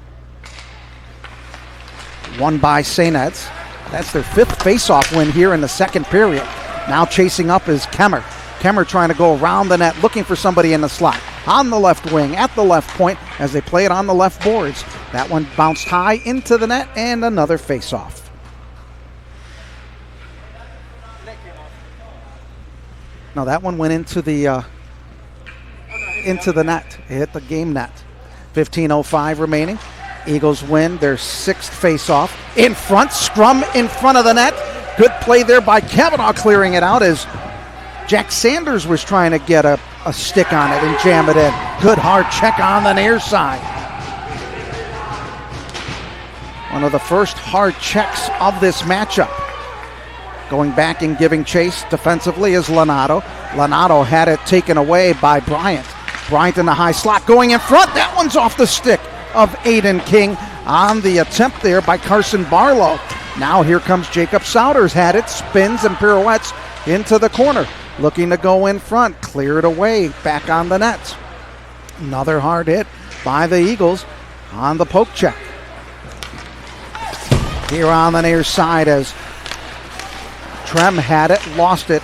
Won by St. Ed's. That's their 5th face-off win here in the second period. Now chasing up is Kemmer. Kemmer trying to go around the net, looking for somebody in the slot. On the left wing, at the left point, as they play it on the left boards. That one bounced high into the net, and another face-off. No, that one went into the net. It hit the game net. 15:05 remaining. Eagles win their 6th face-off. In front, scrum in front of the net. Good play there by Kavanaugh, clearing it out as Jack Sanders was trying to get a stick on it and jam it in. Good hard check on the near side. One of the first hard checks of this matchup. Going back and giving chase defensively is Lonato. Lonato had it taken away by Bryant. Bryant in the high slot going in front. That one's off the stick of Aiden King on the attempt there by Carson Barlow. Now here comes Jacob Souders. Had it, spins and pirouettes into the corner. Looking to go in front, clear it away, back on the net. Another hard hit by the Eagles on the poke check. Here on the near side as Trem had it, lost it.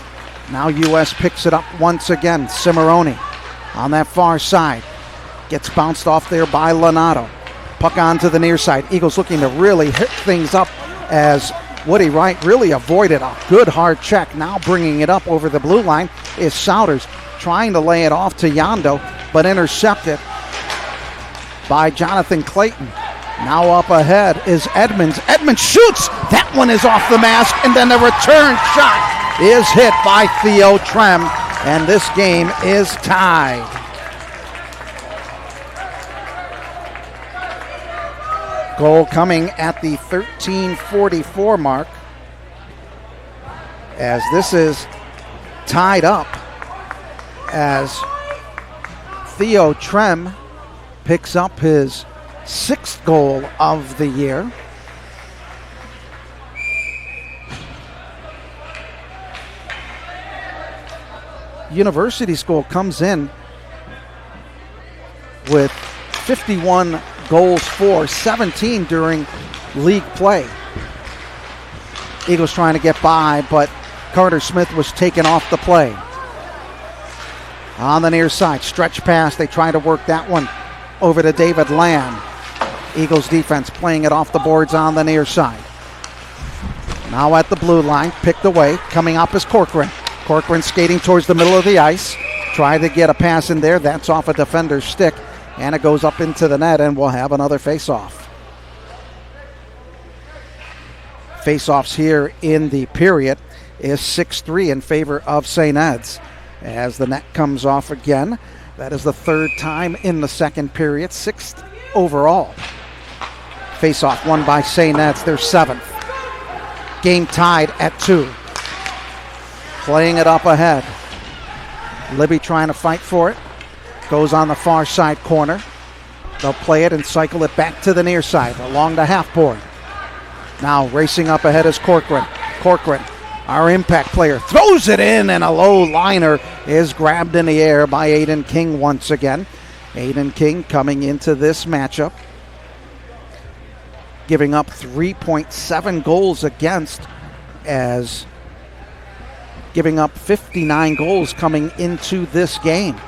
Now U.S. picks it up once again. Cimarroni on that far side. Gets bounced off there by Lonato. Puck on to the near side. Eagles looking to really hit things up as Woody Wright really avoided a good hard check. Now bringing it up over the blue line is Souders, trying to lay it off to Yondo, but intercepted by Jonathan Clayton. Now up ahead is Edmonds. Edmonds shoots. That one is off the mask, and then the return shot is hit by Theo Trem, and this game is tied. Goal coming at the 13:44 mark as this is tied up as Theo Trem picks up his 6th goal of the year. University School comes in with 51 goals for, 17 during league play. Eagles trying to get by, but Carter Smith was taken off the play. On the near side, stretch pass. They try to work that one over to David Lamb. Eagles defense playing it off the boards on the near side. Now at the blue line, picked away. Coming up is Corcoran. Corcoran skating towards the middle of the ice. Try to get a pass in there. That's off a defender's stick. And it goes up into the net, and we'll have another face-off. Face-offs here in the period is 6-3 in favor of St. Ed's. As the net comes off again, that is the 3rd time in the second period, 6th overall. Face-off won by St. Ed's, their 7th. Game tied at 2. Playing it up ahead. Libby trying to fight for it. Goes on the far side corner. They'll play it and cycle it back to the near side along the half board. Now racing up ahead is Corcoran. Corcoran, our impact player, throws it in, and a low liner is grabbed in the air by Aiden King once again. Aiden King coming into this matchup, giving up 3.7 goals against, as giving up 59 goals coming into this game.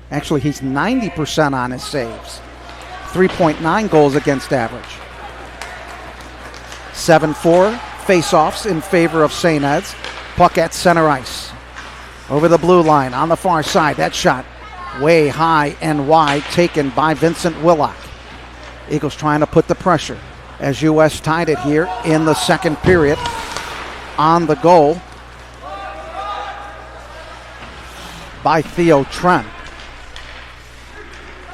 Actually, he's 90% on his saves. 3.9 goals against average. 7-4 face-offs in favor of St. Ed's. Puck at center ice. Over the blue line on the far side. That shot way high and wide, taken by Vincent Willock. Eagles trying to put the pressure as U.S. tied it here in the second period. On the goal by Theo Trem.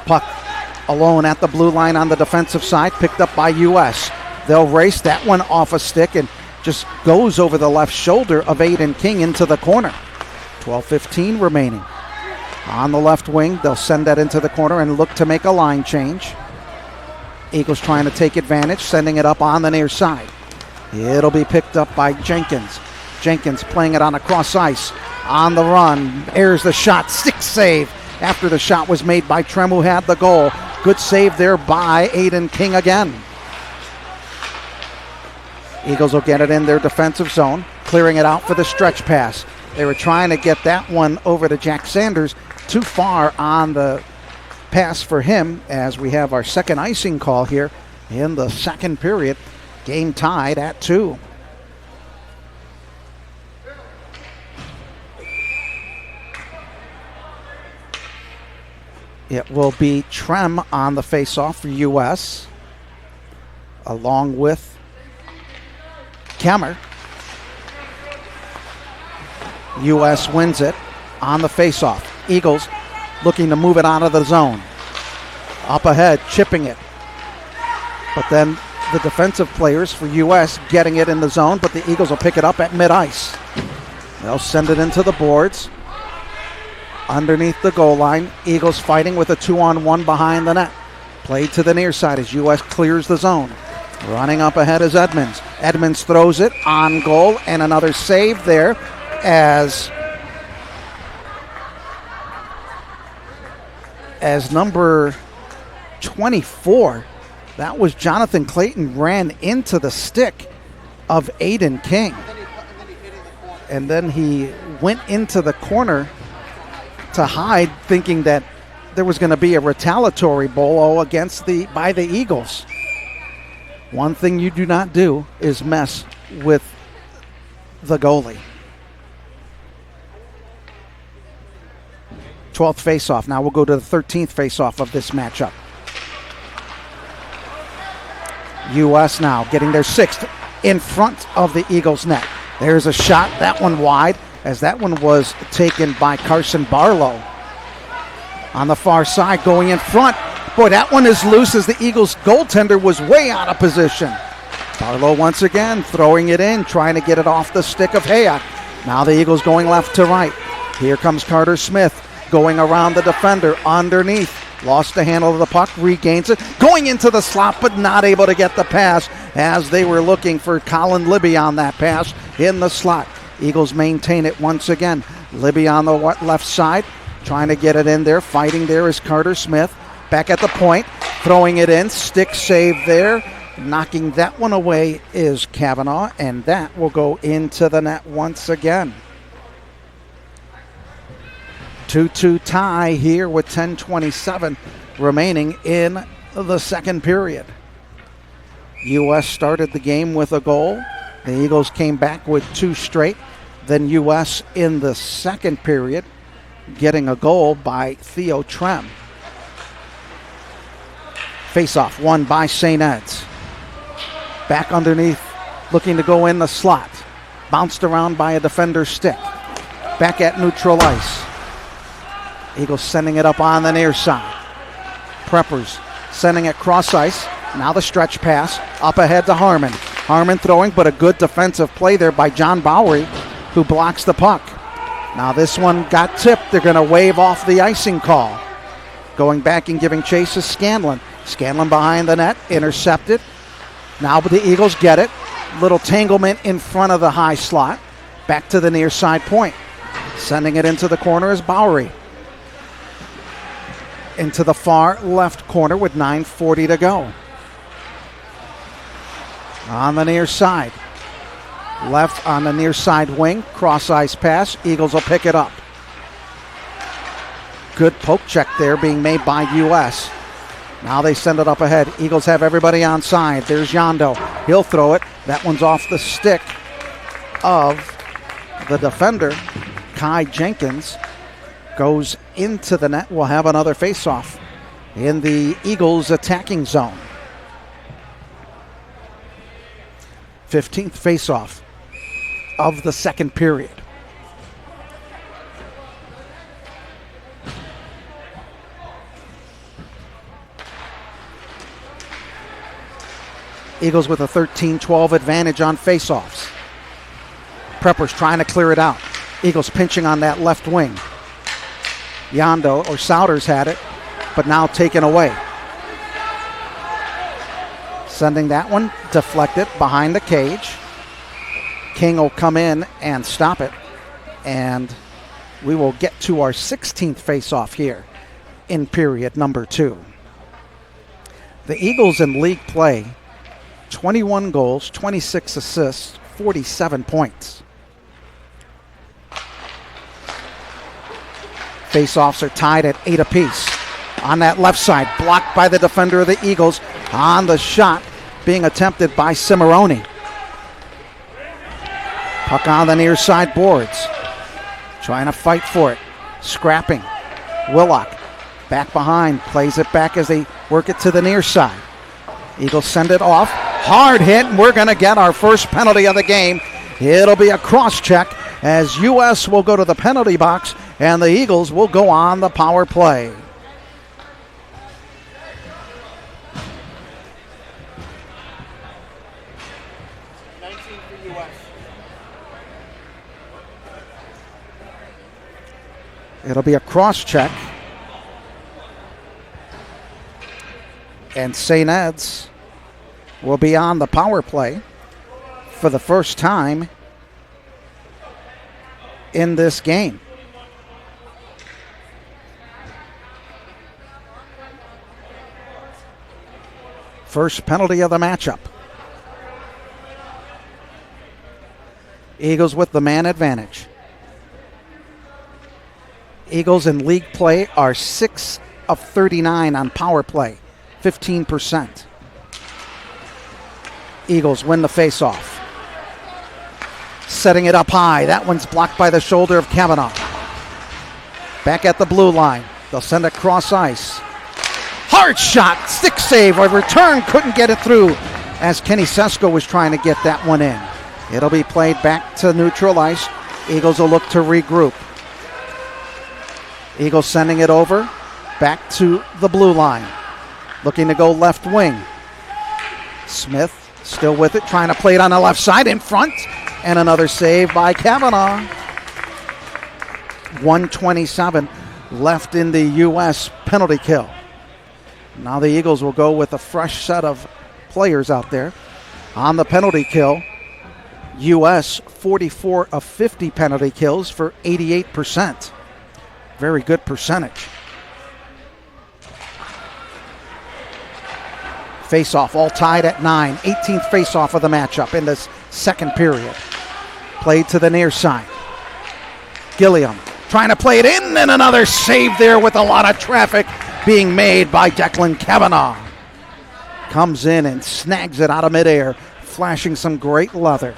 Puck alone at the blue line on the defensive side, picked up by U.S. They'll race that one off a stick and just goes over the left shoulder of Aiden King into the corner. 12:15 remaining. On the left wing, they'll send that into the corner and look to make a line change. Eagles trying to take advantage, sending it up on the near side. It'll be picked up by Jenkins. Jenkins playing it on a cross ice. On the run, airs the shot, stick save after the shot was made by Trem, who had the goal. Good save there by Aiden King again. Eagles will get it in their defensive zone, clearing it out for the stretch pass. They were trying to get that one over to Jack Sanders. Too far on the pass for him, as we have our second icing call here in the second period. Game tied at 2. It will be Trem on the face-off for U.S. along with Kemmer. U.S. wins it on the face-off. Eagles looking to move it out of the zone. Up ahead, chipping it. But then the defensive players for U.S. getting it in the zone, but the Eagles will pick it up at mid-ice. They'll send it into the boards. Underneath the goal line, Eagles fighting with a 2-on-1 behind the net. Played to the near side as U.S. clears the zone. Running up ahead is Edmonds. Edmonds throws it on goal, and another save there as number 24, that was Jonathan Clayton, ran into the stick of Aiden King. And then he went into the corner to hide, thinking that there was going to be a retaliatory bolo by the Eagles. One thing you do not do is mess with the goalie. 12th faceoff. Now we'll go to the 13th faceoff of this matchup. U.S. now getting their 6th in front of the Eagles' net. There's a shot, that one wide, as that one was taken by Carson Barlow. On the far side, going in front. Boy, that one is loose as the Eagles' goaltender was way out of position. Barlow once again throwing it in, trying to get it off the stick of Hayek. Now the Eagles going left to right. Here comes Carter Smith going around the defender underneath. Lost the handle of the puck, regains it, going into the slot, but not able to get the pass as they were looking for Colin Libby on that pass in the slot. Eagles maintain it once again. Libby on the left side, trying to get it in there. Fighting there is Carter Smith. Back at the point, throwing it in. Stick save there. Knocking that one away is Kavanaugh, and that will go into the net once again. 2-2 tie here with 10:27 remaining in the second period. U.S. started the game with a goal. The Eagles came back with 2 straight. Then U.S. in the second period getting a goal by Theo Trem. Face-off won by St. Ed's. Back underneath, looking to go in the slot. Bounced around by a defender's stick. Back at neutral ice. Eagles sending it up on the near side. Preppers sending it cross ice. Now the stretch pass up ahead to Harmon. Harmon throwing, but a good defensive play there by John Bowery, who blocks the puck. Now this one got tipped. They're going to wave off the icing call. Going back and giving chase is Scanlon. Scanlon behind the net, intercepted. Now the Eagles get it. Little tanglement in front of the high slot. Back to the near side point. Sending it into the corner is Bowery. Into the far left corner with 9:40 to go. On the near side. Left on the near side wing. Cross ice pass. Eagles will pick it up. Good poke check there being made by U.S. Now they send it up ahead. Eagles have everybody onside. There's Yondo. He'll throw it. That one's off the stick of the defender. Kai Jenkins goes into the net. We'll have another face-off in the Eagles attacking zone. 15th face-off of the second period. Eagles with a 13-12 advantage on face-offs. Preppers trying to clear it out. Eagles pinching on that left wing. Yondo or Souders had it, but now taken away. Sending that one deflected behind the cage. King will come in and stop it. And we will get to our 16th face-off here in period number 2. The Eagles in league play, 21 goals, 26 assists, 47 points. Face-offs are tied at 8 apiece. On that left side, blocked by the defender of the Eagles. On the shot being attempted by Cimarroni. Puck on the near side boards. Trying to fight for it. Scrapping. Willock back behind. Plays it back as they work it to the near side. Eagles send it off. Hard hit, and we're going to get our first penalty of the game. It'll be a cross-check as U.S. will go to the penalty box, and the Eagles will go on the power play. It'll be a cross-check. And St. Ed's will be on the power play for the first time in this game. First penalty of the matchup. Eagles with the man advantage. Eagles in league play are 6 of 39 on power play, 15%. Eagles win the faceoff. Setting it up high. That one's blocked by the shoulder of Kavanaugh. Back at the blue line. They'll send it cross ice. Hard shot. Stick save. A return. Couldn't get it through as Kenny Sesko was trying to get that one in. It'll be played back to neutral ice. Eagles will look to regroup. Eagles sending it over. Back to the blue line. Looking to go left wing. Smith still with it, trying to play it on the left side in front. And another save by Kavanaugh. 1:27 left in the U.S. penalty kill. Now the Eagles will go with a fresh set of players out there. On the penalty kill, U.S. 44 of 50 penalty kills for 88%. Very good percentage. Face-off all tied at 9. 18th face-off of the matchup in this second period. Played to the near side. Gilliam trying to play it in, and another save there with a lot of traffic being made by Declan Kavanaugh. Comes in and snags it out of midair, flashing some great leather.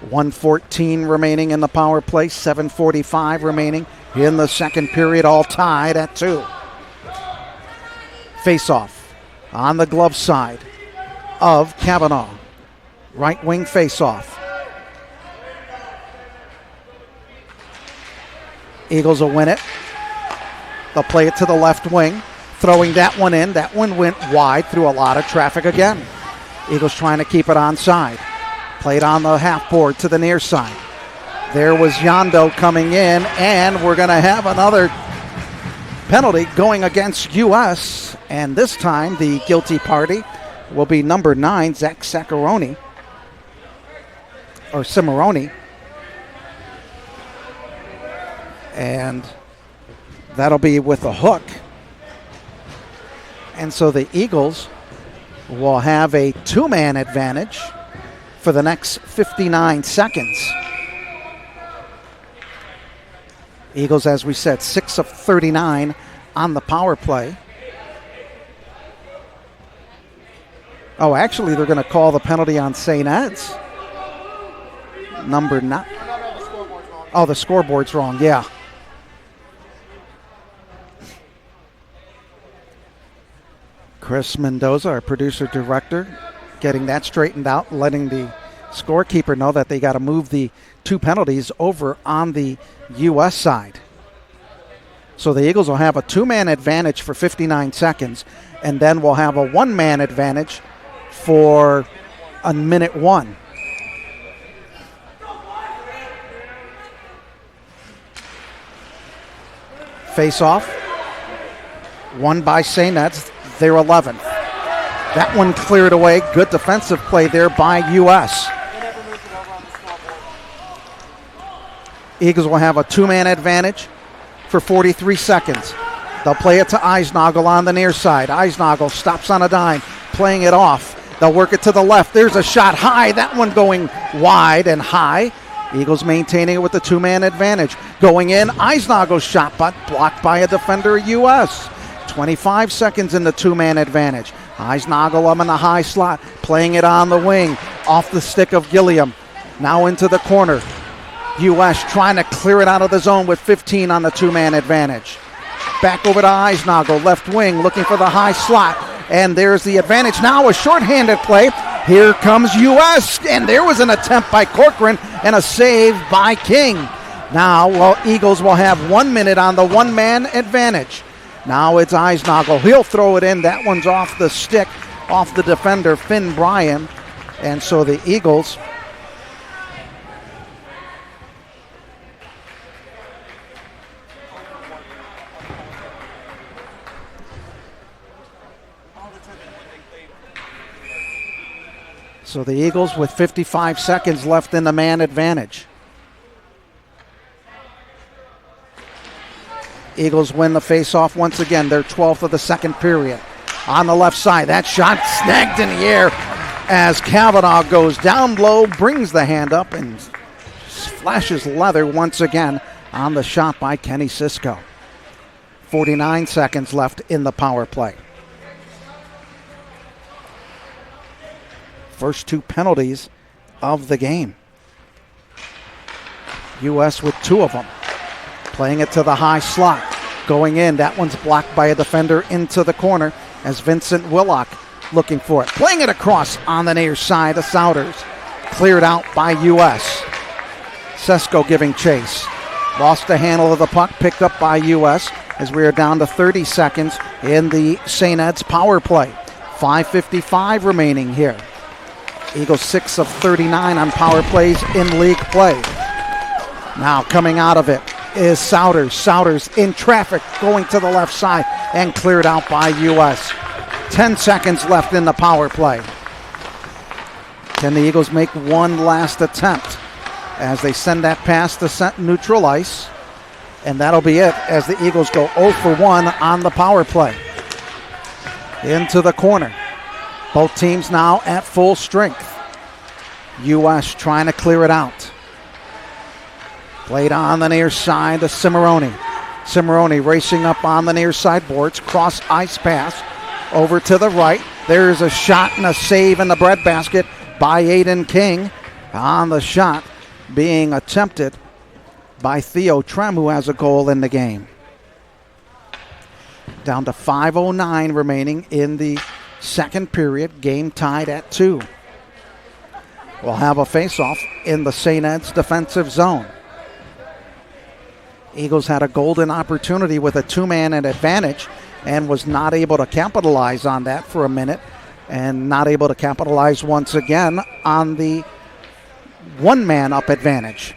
1:14 remaining in the power play, 7:45 remaining in the second period, all tied at 2. Face-off on the glove side of Kavanaugh. Right wing face-off. Eagles will win it. They'll play it to the left wing. Throwing that one in. That one went wide through a lot of traffic again. Eagles trying to keep it onside. Played on the half board to the near side. There was Yondo coming in, and we're going to have another penalty going against U.S., and this time the guilty party will be number 9, Zach Cimarroni. And that'll be with a hook. And so the Eagles will have a 2-man advantage for the next 59 seconds. Eagles, as we said, 6 of 39 on the power play. Oh, actually, they're going to call the penalty on St. Ed's. Number 9. Oh, the scoreboard's wrong, yeah. Chris Mendoza, our producer-director, getting that straightened out, letting the scorekeeper know that they got to move the 2 penalties over on the U.S. side. So the Eagles will have a 2-man advantage for 59 seconds, and then we'll have a 1-man advantage for a minute 1. Face-off, won by St. Ed's, their 11th. That one cleared away. Good defensive play there by U.S. Eagles will have a 2-man advantage for 43 seconds. They'll play it to Eisnagel on the near side. Eisnagel stops on a dime, playing it off. They'll work it to the left. There's a shot high. That one going wide and high. Eagles maintaining it with the 2-man advantage. Going in, Eisnagel's shot, but blocked by a defender of U.S. 25 seconds in the 2-man advantage. Eisnagel up in the high slot, playing it on the wing, off the stick of Gilliam. Now into the corner. U.S. trying to clear it out of the zone with 15 on the 2-man advantage. Back over to Eisnagel, left wing, looking for the high slot. And there's the advantage now, a shorthanded play. Here comes U.S. And there was an attempt by Corcoran and a save by King. Now, Eagles will have 1 minute on the 1-man advantage. Now it's Eisnagel. He'll throw it in. That one's off the stick, off the defender, Finn Bryan. And so the Eagles with 55 seconds left in the man advantage. Eagles win the face-off once again, their 12th of the second period. On the left side, that shot snagged in the air as Kavanaugh goes down low, brings the hand up, and flashes leather once again on the shot by Kenny Sisko. 49 seconds left in the power play. First 2 penalties of the game. U.S. with 2 of them. Playing it to the high slot. Going in. That one's blocked by a defender into the corner as Vincent Willock looking for it. Playing it across on the near side of Souders. Cleared out by U.S. Sesko giving chase. Lost the handle of the puck. Picked up by U.S. as we are down to 30 seconds in the St. Ed's power play. 5:55 remaining here. Eagles 6 of 39 on power plays in league play. Now coming out of it is Souders. Souders in traffic going to the left side and cleared out by U.S. 10 seconds left in the power play. Can the Eagles make one last attempt as they send that pass to neutral ice? And that'll be it as the Eagles go 0 for 1 on the power play. Into the corner. Both teams now at full strength. U.S. trying to clear it out. Played on the near side to Cimarroni. Cimarroni racing up on the near side boards. Cross ice pass over to the right. There's a shot and a save in the breadbasket by Aiden King. On the shot being attempted by Theo Trem, who has a goal in the game. Down to 5:09 remaining in the second period, game tied at 2. We'll have a face-off in the St. Ed's defensive zone. Eagles had a golden opportunity with a 2-man advantage and was not able to capitalize on that for a minute, and not able to capitalize once again on the 1-man up advantage.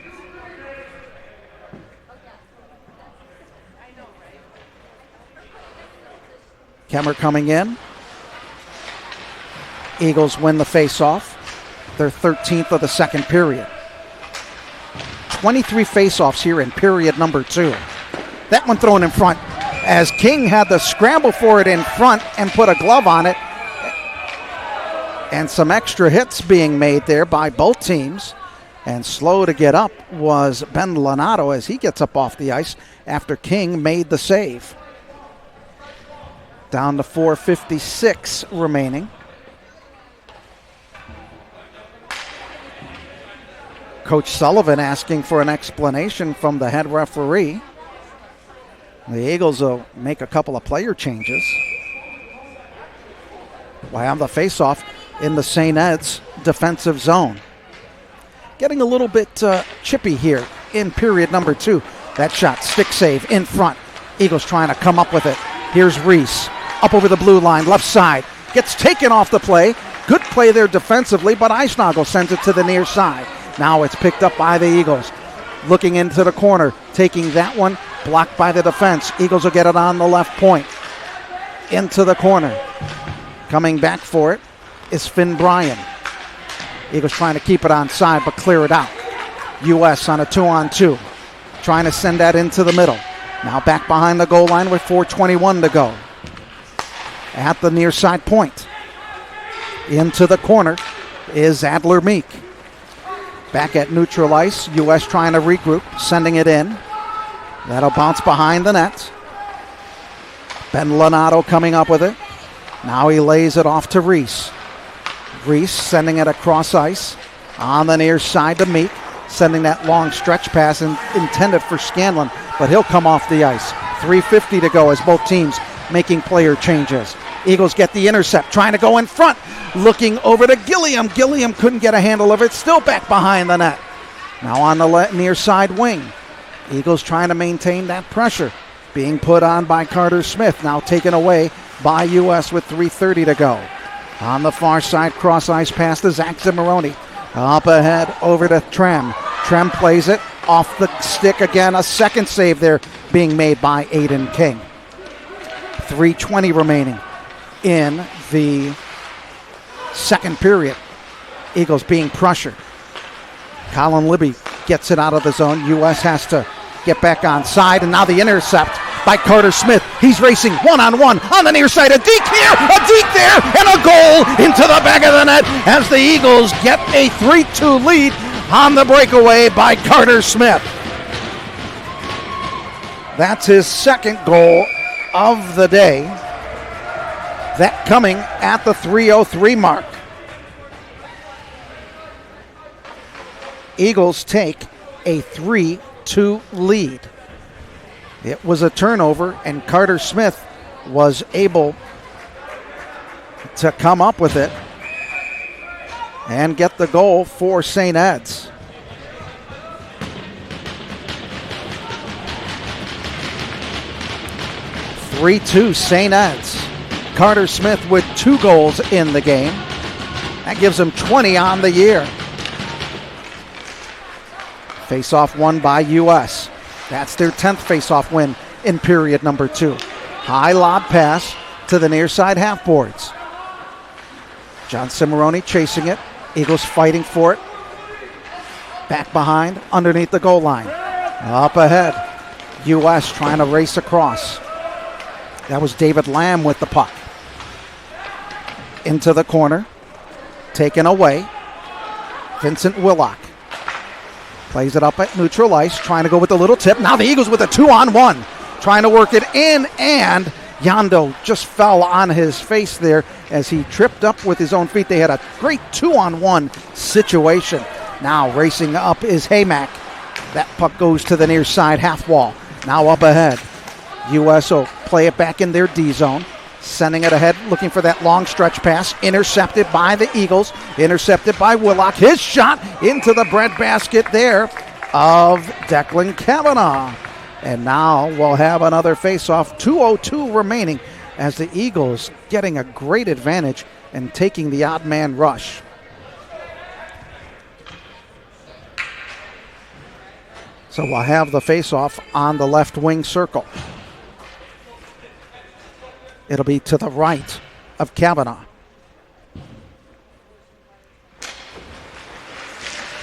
Kemmer coming in. Eagles win the face-off, their 13th of the second period. 23 face-offs here in period number 2. That one thrown in front as King had to scramble for it in front and put a glove on it. And some extra hits being made there by both teams. And slow to get up was Ben Lonato as he gets up off the ice after King made the save. Down to 4:56 remaining. Coach Sullivan asking for an explanation from the head referee. The Eagles will make a couple of player changes. We'll have the faceoff in the St. Ed's defensive zone. Getting a little bit chippy here in period number 2. That shot, stick save in front. Eagles trying to come up with it. Here's Reese, up over the blue line, left side. Gets taken off the play. Good play there defensively, but Eisnagel sends it to the near side. Now it's picked up by the Eagles. Looking into the corner, taking that one, blocked by the defense. Eagles will get it on the left point. Into the corner. Coming back for it is Finn Bryan. Eagles trying to keep it onside, but clear it out. U.S. on a 2-on-2. Trying to send that into the middle. Now back behind the goal line with 4:21 to go. At the near side point. Into the corner is Adler Meek. Back at neutral ice. U.S. trying to regroup, sending it in. That'll bounce behind the net. Ben Lonato coming up with it. Now he lays it off to Reese. Reese sending it across ice. On the near side to Meek. Sending that long stretch pass intended for Scanlon, but he'll come off the ice. 3:50 to go as both teams making player changes. Eagles get the intercept, trying to go in front. Looking over to Gilliam. Gilliam couldn't get a handle of it, still back behind the net. Now on the near side wing. Eagles trying to maintain that pressure. Being put on by Carter Smith, now taken away by U.S. with 3:30 to go. On the far side, cross ice pass to Zach Zimmeroni. Up ahead, over to Trem. Trem plays it off the stick again. A second save there being made by Aiden King. 3:20 remaining in the second period. Eagles being pressured. Colin Libby gets it out of the zone. U.S. has to get back on side, and now the intercept by Carter Smith. He's racing one-on-one on the near side. A deke here, a deke there, and a goal into the back of the net as the Eagles get a 3-2 lead on the breakaway by Carter Smith. That's his second goal of the day. That coming at the 3:03 mark. Eagles take a 3-2 lead. It was a turnover, and Carter Smith was able to come up with it and get the goal for St. Ed's. (3-2) St. Ed's. Carter Smith with 2 goals in the game. That gives him 20 on the year. Face-off won by U.S. That's their 10th face-off win in period number 2. High lob pass to the near side half boards. John Cimarroni chasing it. Eagles fighting for it. Back behind, underneath the goal line. Up ahead. U.S. trying to race across. That was David Lamb with the puck. Into the corner. Taken away. Vincent Willock. Plays it up at neutral ice, trying to go with a little tip. Now the Eagles with a 2-on-1, trying to work it in, and Yondo just fell on his face there as he tripped up with his own feet. They had a great 2-on-1 situation. Now racing up is Haymack. That puck goes to the near side half wall. Now up ahead. U.S. will play it back in their D zone. Sending it ahead, looking for that long stretch pass. Intercepted by the Eagles. Intercepted by Willock. His shot into the breadbasket there of Declan Kavanaugh. And now we'll have another face-off. 2:02 remaining as the Eagles getting a great advantage and taking the odd man rush. So we'll have the face-off on the left wing circle. It'll be to the right of Kavanaugh.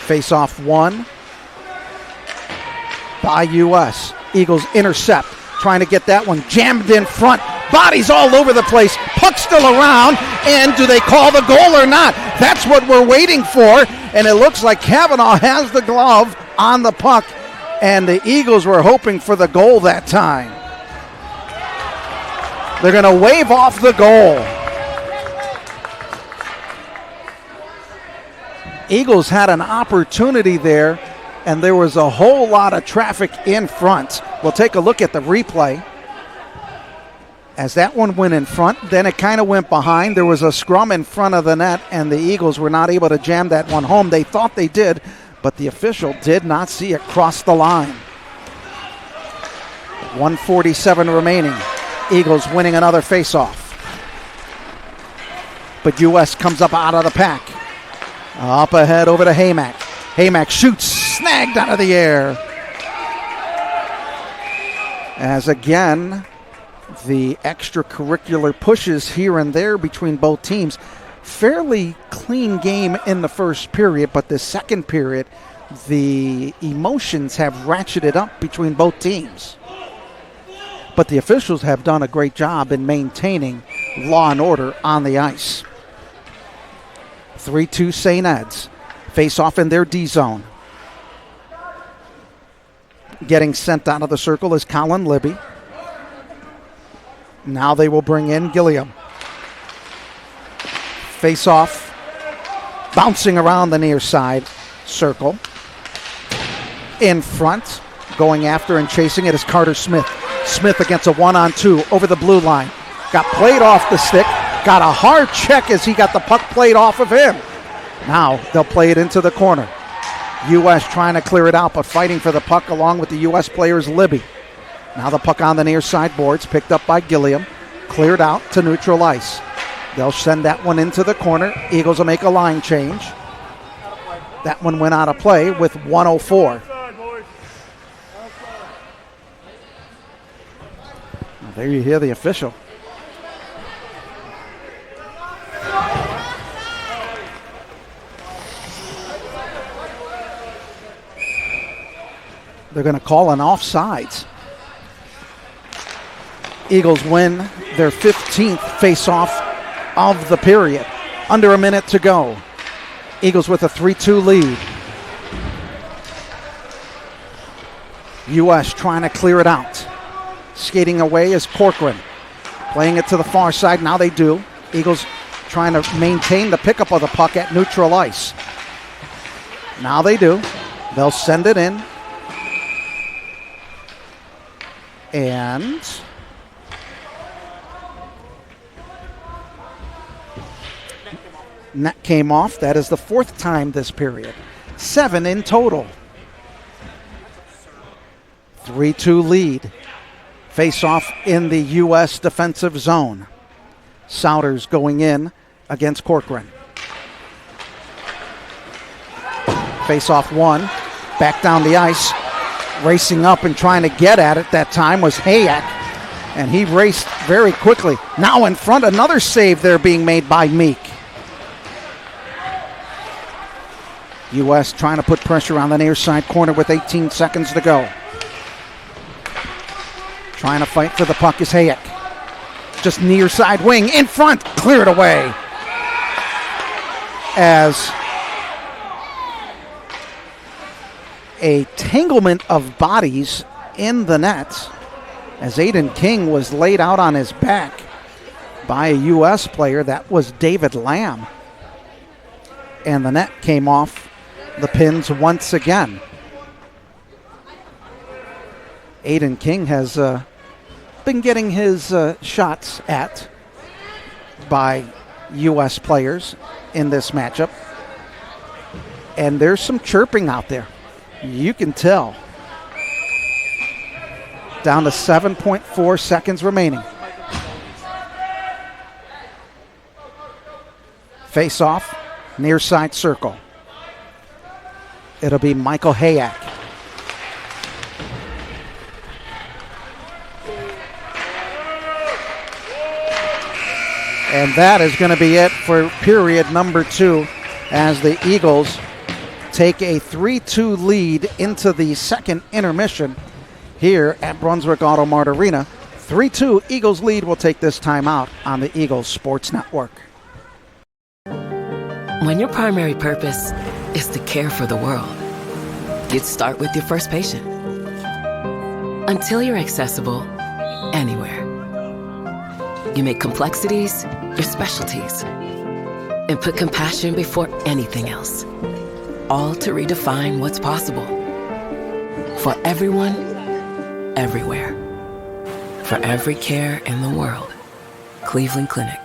Face-off won by U.S. Eagles intercept, trying to get that one jammed in front. Bodies all over the place. Puck still around. And do they call the goal or not? That's what we're waiting for. And it looks like Kavanaugh has the glove on the puck. And the Eagles were hoping for the goal that time. They're going to wave off the goal. Eagles had an opportunity there, and there was a whole lot of traffic in front. We'll take a look at the replay. As that one went in front, then it kind of went behind. There was a scrum in front of the net, and the Eagles were not able to jam that one home. They thought they did, but the official did not see it cross the line. 1:47 remaining. Eagles winning another faceoff. But U.S. comes up out of the pack. Up ahead over to Haymack. Haymack shoots, snagged out of the air. As again, the extracurricular pushes here and there between both teams. Fairly clean game in the first period, but the second period, the emotions have ratcheted up between both teams. But the officials have done a great job in maintaining law and order on the ice. 3-2 St. Ed's. Face off in their D zone. Getting sent out of the circle is Colin Libby. Now they will bring in Gilliam. Face off. Bouncing around the near side circle. In front. Going after and chasing it is Carter Smith. Smith against a 1-on-2 over the blue line. Got played off the stick. Got a hard check as he got the puck played off of him. Now they'll play it into the corner. U.S. trying to clear it out, but fighting for the puck along with the U.S. players Libby. Now the puck on the near side boards, picked up by Gilliam. Cleared out to neutral ice. They'll send that one into the corner. Eagles will make a line change. That one went out of play with 1:04. There you hear the official. They're going to call an offsides. Eagles win their 15th face-off of the period. Under a minute to go. Eagles with a 3-2 lead. U.S. trying to clear it out. Skating away is Corcoran. Playing it to the far side. Now they do. Eagles trying to maintain the pickup of the puck at neutral ice. Now they do. They'll send it in. And net came off. That is the fourth time this period. 7 in total. 3-2 lead. Face off in the U.S. defensive zone. Souders going in against Corcoran. Face off one. Back down the ice. Racing up and trying to get at it that time was Hayek. And he raced very quickly. Now in front, another save there being made by Meek. U.S. trying to put pressure on the near side corner with 18 seconds to go. Trying to fight for the puck is Hayek. Just near side wing in front. Cleared away. As a tanglement of bodies in the net as Aiden King was laid out on his back by a U.S. player. That was David Lamb. And the net came off the pins once again. Aiden King has been getting his shots at by U.S. players in this matchup. And there's some chirping out there. You can tell. Down to 7.4 seconds remaining. Face off, near side circle. It'll be Michael Hayek. And that is going to be it for period number 2 as the Eagles take a 3-2 lead into the second intermission here at Brunswick Auto Mart Arena. 3-2 Eagles lead. Will take this time out on the Eagles Sports Network. When your primary purpose is to care for the world, you'd start with your first patient. Until you're accessible anywhere. You make complexities your specialties and put compassion before anything else. all to redefine what's possible. For everyone, everywhere. For every care in the world. Cleveland Clinic.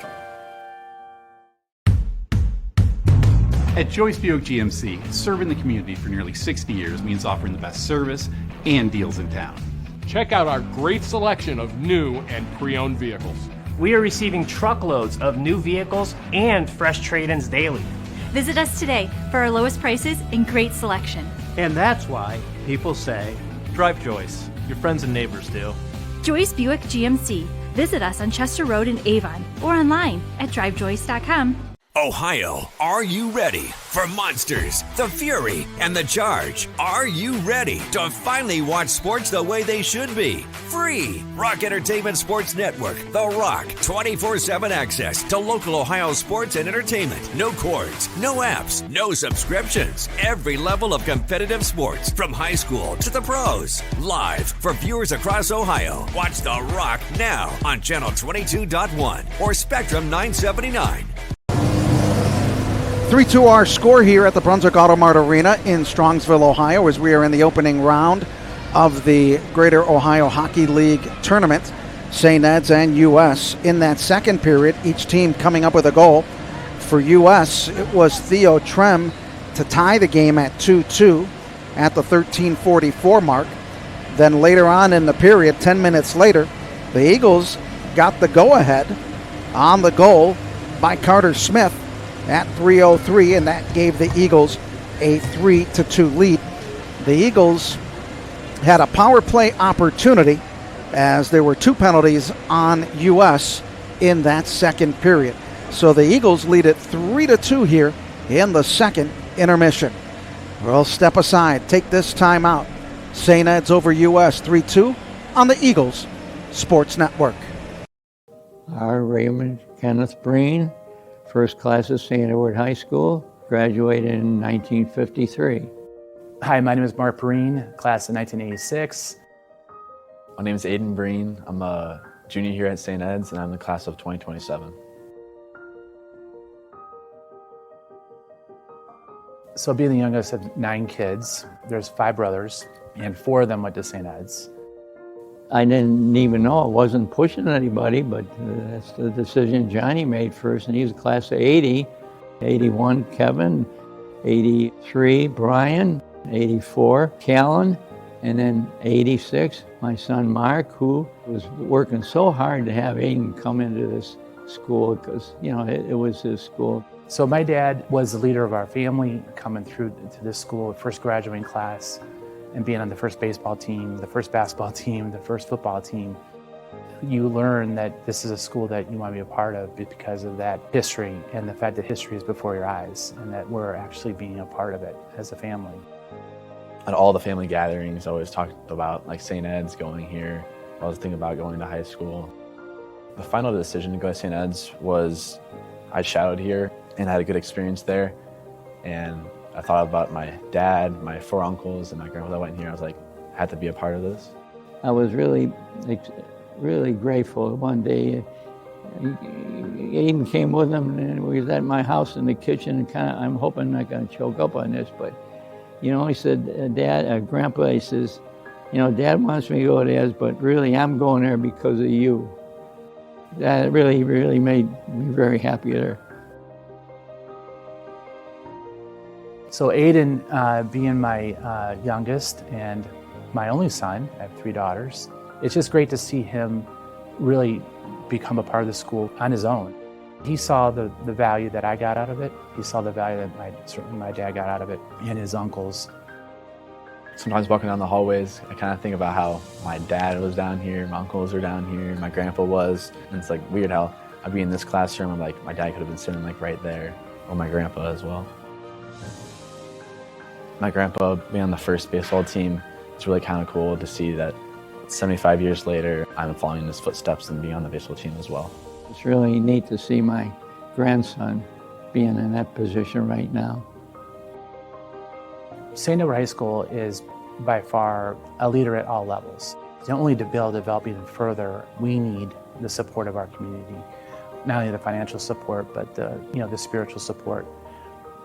At Joyce Buick GMC, serving the community for nearly 60 years means offering the best service and deals in town. Check out our great selection of new and pre-owned vehicles. We are receiving truckloads of new vehicles and fresh trade-ins daily. Visit us today for our lowest prices and great selection. And that's why people say, drive Joyce. Your friends and neighbors do. Joyce Buick GMC. Visit us on Chester Road in Avon or online at drivejoyce.com. Ohio, are you ready for Monsters, the Fury, and the Charge? Are you ready to finally watch sports the way they should be? Free Rock Entertainment Sports Network, The Rock, 24/7 access to local Ohio sports and entertainment. No cords, no apps, no subscriptions. Every level of competitive sports, from high school to the pros. Live for viewers across Ohio. Watch The Rock now on Channel 22.1 or Spectrum 979. 3-2 our score here at the Brunswick Auto Mart Arena in Strongsville, Ohio, as we are in the opening round of the Greater Ohio Hockey League tournament. St. Ed's and U.S. in that second period, each team coming up with a goal. For U.S., it was Theo Trem to tie the game at 2-2 at the 13:44 mark. Then later on in the period, 10 minutes later, the Eagles got the go-ahead on the goal by Carter Smith at 3:03, and that gave the Eagles a 3-2 lead. The Eagles had a power play opportunity as there were two penalties on U.S. in that second period. So the Eagles lead it 3-2 here in the second intermission. We'll step aside, take this time out. St. Ed's over U.S. 3-2 on the Eagles Sports Network. Our Raymond Kenneth Breen, first class at St. Edward High School, graduated in 1953. Hi, my name is Mark Breen, class of 1986. My name is Aiden Breen. I'm a junior here at St. Ed's, and I'm the class of 2027. So being the youngest of 9 kids, there's 5 brothers, and 4 of them went to St. Ed's. I didn't even know. I wasn't pushing anybody, but that's the decision Johnny made first, and he was a class of 80. 81, Kevin. 83, Brian. 84, Callan. And then 86, my son Mark, who was working so hard to have Aiden come into this school because, you know, it was his school. So my dad was the leader of our family coming through to this school, first graduating class, and being on the first baseball team, the first basketball team, the first football team. You learn that this is a school that you want to be a part of because of that history and the fact that history is before your eyes and that we're actually being a part of it as a family. At all the family gatherings, I always talked about like St. Ed's going here. I was thinking about going to high school. The final decision to go to St. Ed's was I shadowed here and had a good experience there. And I thought about my dad, my 4 uncles, and my grandpa that went here. I was like, I had to be a part of this. I was really grateful. One day, Aiden came with him, and we was at my house in the kitchen. And I'm hoping I'm not going to choke up on this, but you know, he said, Dad, Grandpa, he says, you know, Dad wants me to go there, but really I'm going there because of you. That really made me very happy there. So Aiden, being my youngest and my only son, I have 3 daughters, it's just great to see him really become a part of the school on his own. He saw the value that I got out of it. He saw the value that certainly my dad got out of it, and his uncles. Sometimes walking down the hallways, I kind of think about how my dad was down here, my uncles were down here, my grandpa was. And it's like weird how I'd be in this classroom, I'm like, my dad could have been sitting like right there, or my grandpa as well. My grandpa being on the first baseball team, it's really kind of cool to see that 75 years later, I'm following in his footsteps and being on the baseball team as well. It's really neat to see my grandson being in that position right now. St. Edward High School is by far a leader at all levels. Not only to be able to develop even further, we need the support of our community. Not only the financial support, but the spiritual support.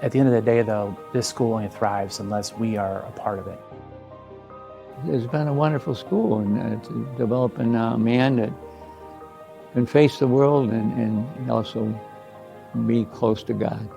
At the end of the day, though, this school only thrives unless we are a part of it. It's been a wonderful school, and to developing a man that can face the world and also be close to God.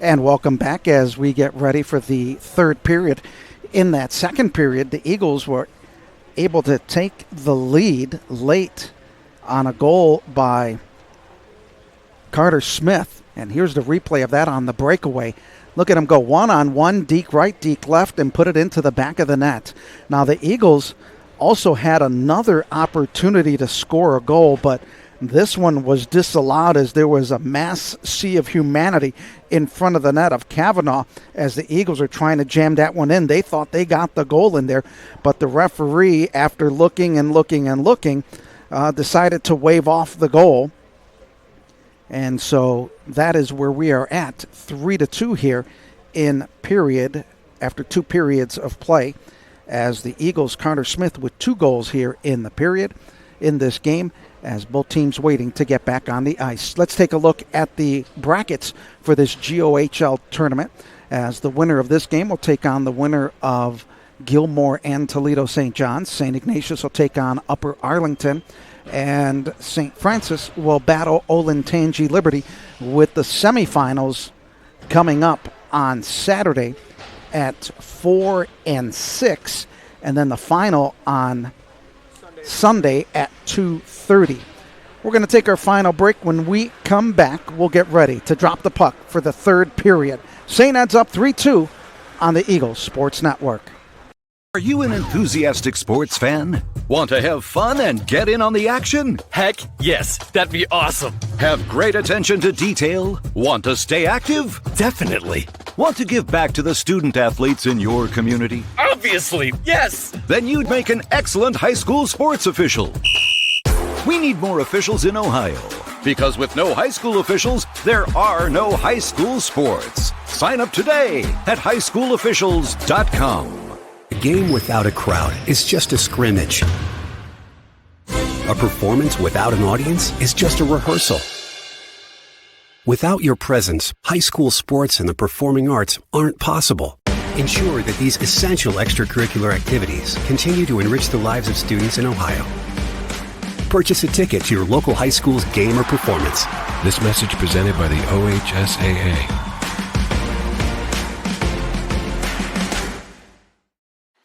And welcome back as we get ready for the third period. In that second period, the Eagles were able to take the lead late on a goal by Carter Smith. And here's the replay of that on the breakaway. Look at him go one-on-one, deke right, deke left, and put it into the back of the net. Now the Eagles also had another opportunity to score a goal, but this one was disallowed as there was a mass sea of humanity in front of the net of Kavanaugh as the Eagles are trying to jam that one in. They thought they got the goal in there, but the referee, after looking and looking and looking, decided to wave off the goal. And so that is where we are at, 3-2 here in period, after 2 periods of play, as the Eagles, Carter Smith with 2 goals here in the period in this game, as both teams waiting to get back on the ice. Let's take a look at the brackets for this GOHL tournament, as the winner of this game will take on the winner of Gilmore and Toledo St. John's. St. Ignatius will take on Upper Arlington, and St. Francis will battle Olentangy Liberty, with the semifinals coming up on Saturday at 4 and 6, and then the final on Sunday at 2:30. We're going to take our final break. When we come back, we'll get ready to drop the puck for the third period. St. Ed's up 3-2 on the Eagles Sports Network. Are you an enthusiastic sports fan? Want to have fun and get in on the action? Heck, yes. That'd be awesome. Have great attention to detail? Want to stay active? Definitely. Want to give back to the student athletes in your community? Obviously, yes. Then you'd make an excellent high school sports official. We need more officials in Ohio. Because with no high school officials, there are no high school sports. Sign up today at highschoolofficials.com. A game without a crowd is just a scrimmage. A performance without an audience is just a rehearsal. Without your presence, high school sports and the performing arts aren't possible. Ensure that these essential extracurricular activities continue to enrich the lives of students in Ohio. Purchase a ticket to your local high school's game or performance. This message presented by the OHSAA.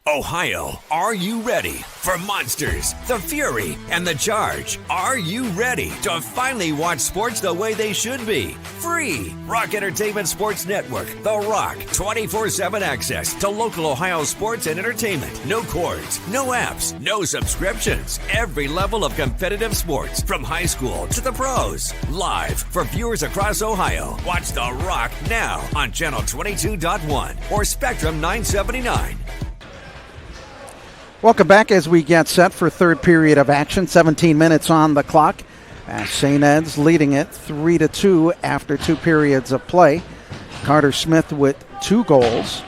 Ohio, are you ready for Monsters, the Fury, and the Charge? Are you ready to finally watch sports the way they should be? Free Rock Entertainment Sports Network, The Rock, 24/7 access to local Ohio sports and entertainment. No cords, no apps, no subscriptions. Every level of competitive sports, from high school to the pros. Live for viewers across Ohio. Watch The Rock now on Channel 22.1 or Spectrum 979. Welcome back as we get set for third period of action. 17 minutes on the clock. St. Ed's leading it 3-2 after 2 periods of play. Carter Smith with 2 goals.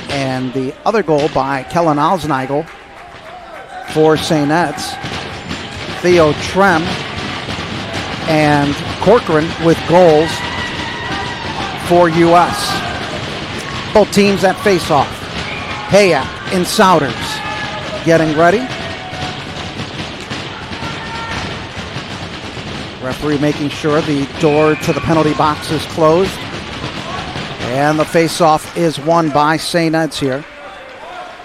And the other goal by Kellen Alsnagel for St. Ed's. Theo Trem and Corcoran with goals for U.S. Both teams at face-off. Hayak and Souders getting ready. Referee making sure the door to the penalty box is closed. And the face-off is won by St. Ed's here.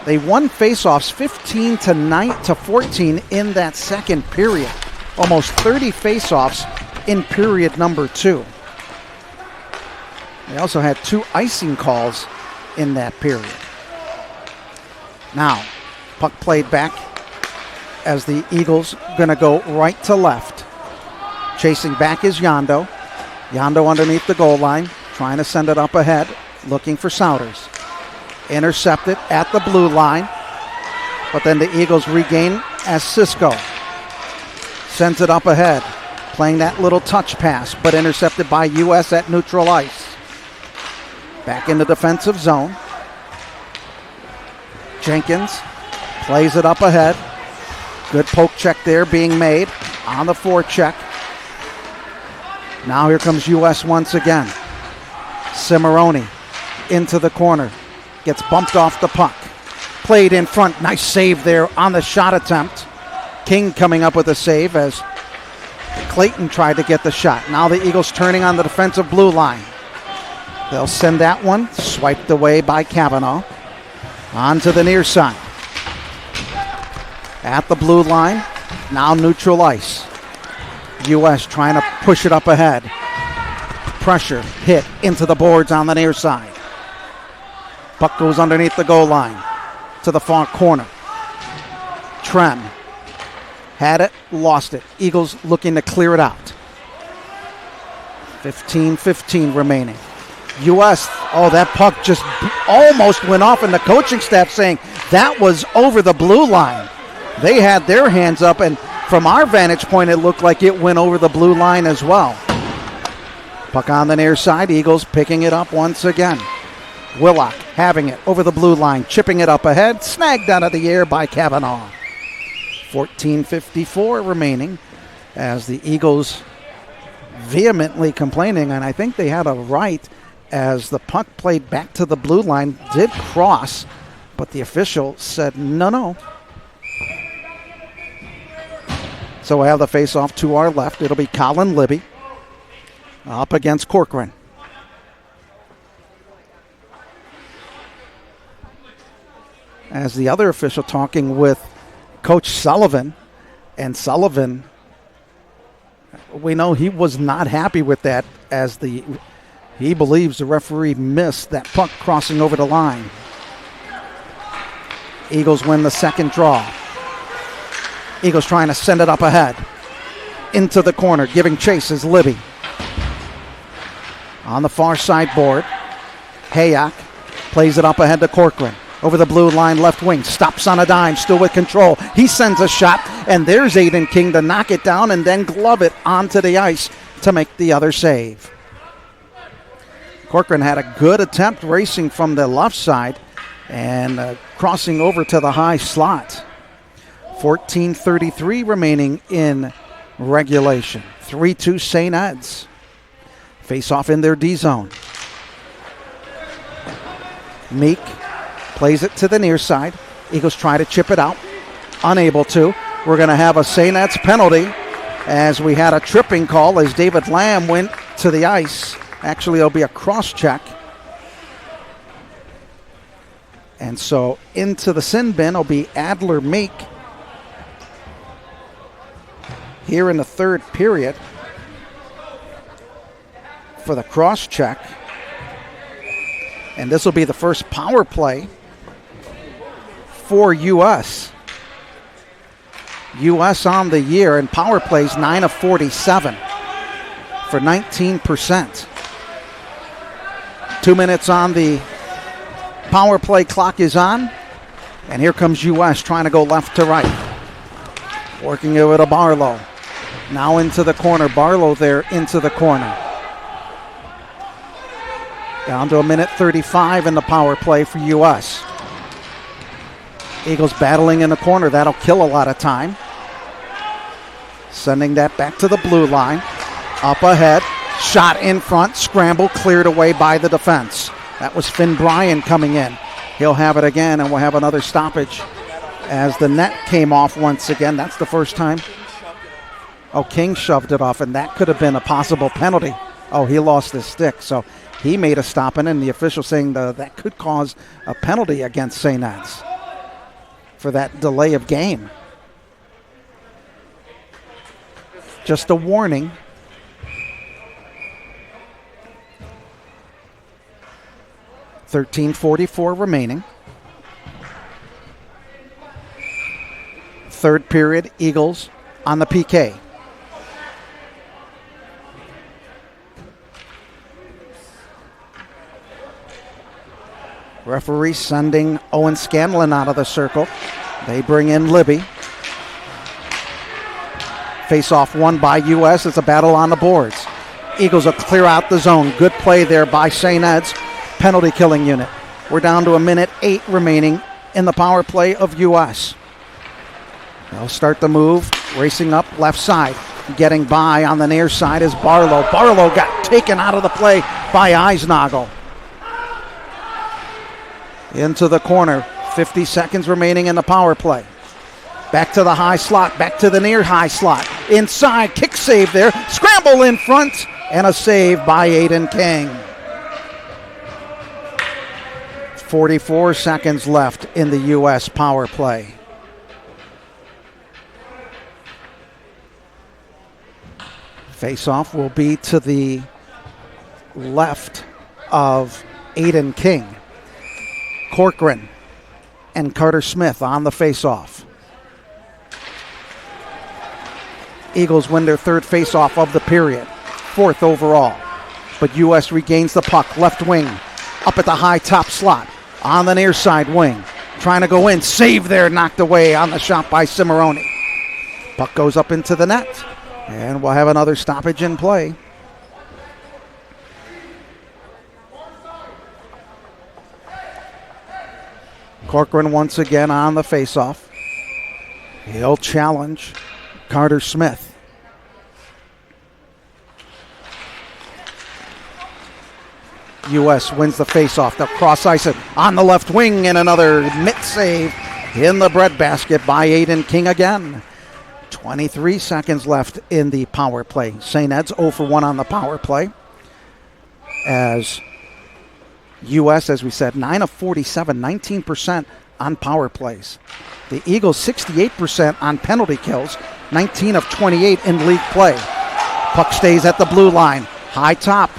They won face-offs 15-14 in that second period. Almost 30 face-offs in period number 2. They also had 2 icing calls in that period. Now, puck played back as the Eagles going to go right to left. Chasing back is Yondo. Yondo underneath the goal line, trying to send it up ahead, looking for Souders. Intercepted at the blue line, but then the Eagles regain as Cisco sends it up ahead, playing that little touch pass, but intercepted by U.S. at neutral ice. Back in the defensive zone. Jenkins plays it up ahead. Good poke check there being made on the forecheck. Now here comes U.S. once again. Cimarroni into the corner. Gets bumped off the puck. Played in front. Nice save there on the shot attempt. King coming up with a save as Clayton tried to get the shot. Now the Eagles turning on the defensive blue line. They'll send that one swiped away by Kavanaugh. On to the near side. At the blue line, now neutral ice. U.S. trying to push it up ahead. Pressure hit into the boards on the near side. Puck goes underneath the goal line to the far corner. Trem had it, lost it. Eagles looking to clear it out. 15-15 remaining. U.S., that puck just almost went off, and the coaching staff saying that was over the blue line. They had their hands up, and from our vantage point, it looked like it went over the blue line as well. Puck on the near side, Eagles picking it up once again. Willock having it over the blue line, chipping it up ahead, snagged out of the air by Kavanaugh. 14:54 remaining as the Eagles vehemently complaining, and I think they had a right as the puck played back to the blue line, did cross, but the official said no. So we have the face-off to our left. It'll be Colin Libby up against Corcoran. As the other official talking with Coach Sullivan, and Sullivan we know he was not happy with that, as he believes the referee missed that puck crossing over the line. Eagles win the second draw. Eagles trying to send it up ahead. Into the corner, giving chase is Libby. On the far side board, Hayek plays it up ahead to Corcoran. Over the blue line, left wing, stops on a dime, still with control. He sends a shot, and there's Aiden King to knock it down and then glove it onto the ice to make the other save. Corcoran had a good attempt racing from the left side and crossing over to the high slot. 14:33 remaining in regulation. 3-2 St. Ed's. Face off in their D zone. Meek plays it to the near side. Eagles try to chip it out. Unable to. We're going to have a St. Ed's penalty, as we had a tripping call as David Lamb went to the ice. Actually, it'll be a cross check. And so into the sin bin will be Adler Meek here in the third period for the cross check. And this will be the first power play for U.S. U.S. on the year, and power plays 9 of 47 for 19%. 2 minutes on the power play clock is on, and here comes U.S. trying to go left to right. Working it with a Barlow. Now into the corner. Barlow there into the corner. Down to a minute 35 in the power play for U.S. Eagles battling in the corner. That'll kill a lot of time. Sending that back to the blue line. Up ahead. Shot in front. Scramble cleared away by the defense. That was Finn Bryan coming in. He'll have it again, and we'll have another stoppage as the net came off once again. That's the first time. Oh, King shoved it off, and that could have been a possible penalty. Oh, he lost his stick, so he made a stop in, and the official saying that could cause a penalty against St. Ed's for that delay of game. Just a warning. $13:44 remaining. Third period, Eagles on the PK. Referee sending Owen Scanlon out of the circle. They bring in Libby. Face-off won by U.S. It's a battle on the boards. Eagles will clear out the zone. Good play there by St. Ed's penalty killing unit. We're down to a minute 8 remaining in the power play of U.S. They'll start the move, racing up left side. Getting by on the near side is Barlow. Barlow got taken out of the play by Eisnagel. Into the corner. 50 seconds remaining in the power play. Back to the high slot. Back to the near high slot. Inside. Kick save there. Scramble in front. And a save by Aiden King. 44 seconds left in the U.S. power play. Face-off will be to the left of Aiden King. Corcoran and Carter Smith on the face-off. Eagles win their third face-off of the period, 4th overall. But U.S. regains the puck, left wing, up at the high top slot, on the near side wing. Trying to go in, save there, knocked away on the shot by Cimarroni. Puck goes up into the net, and we'll have another stoppage in play. Corcoran once again on the faceoff. He'll challenge Carter Smith. U.S. wins the faceoff. They'll cross ice it on the left wing, and another mitt save in the breadbasket by Aiden King again. 23 seconds left in the power play. St. Ed's 0 for 1 on the power play. As U.S., as we said, 9 of 47, 19% on power plays. The Eagles 68% on penalty kills, 19 of 28 in league play. Puck stays at the blue line. High top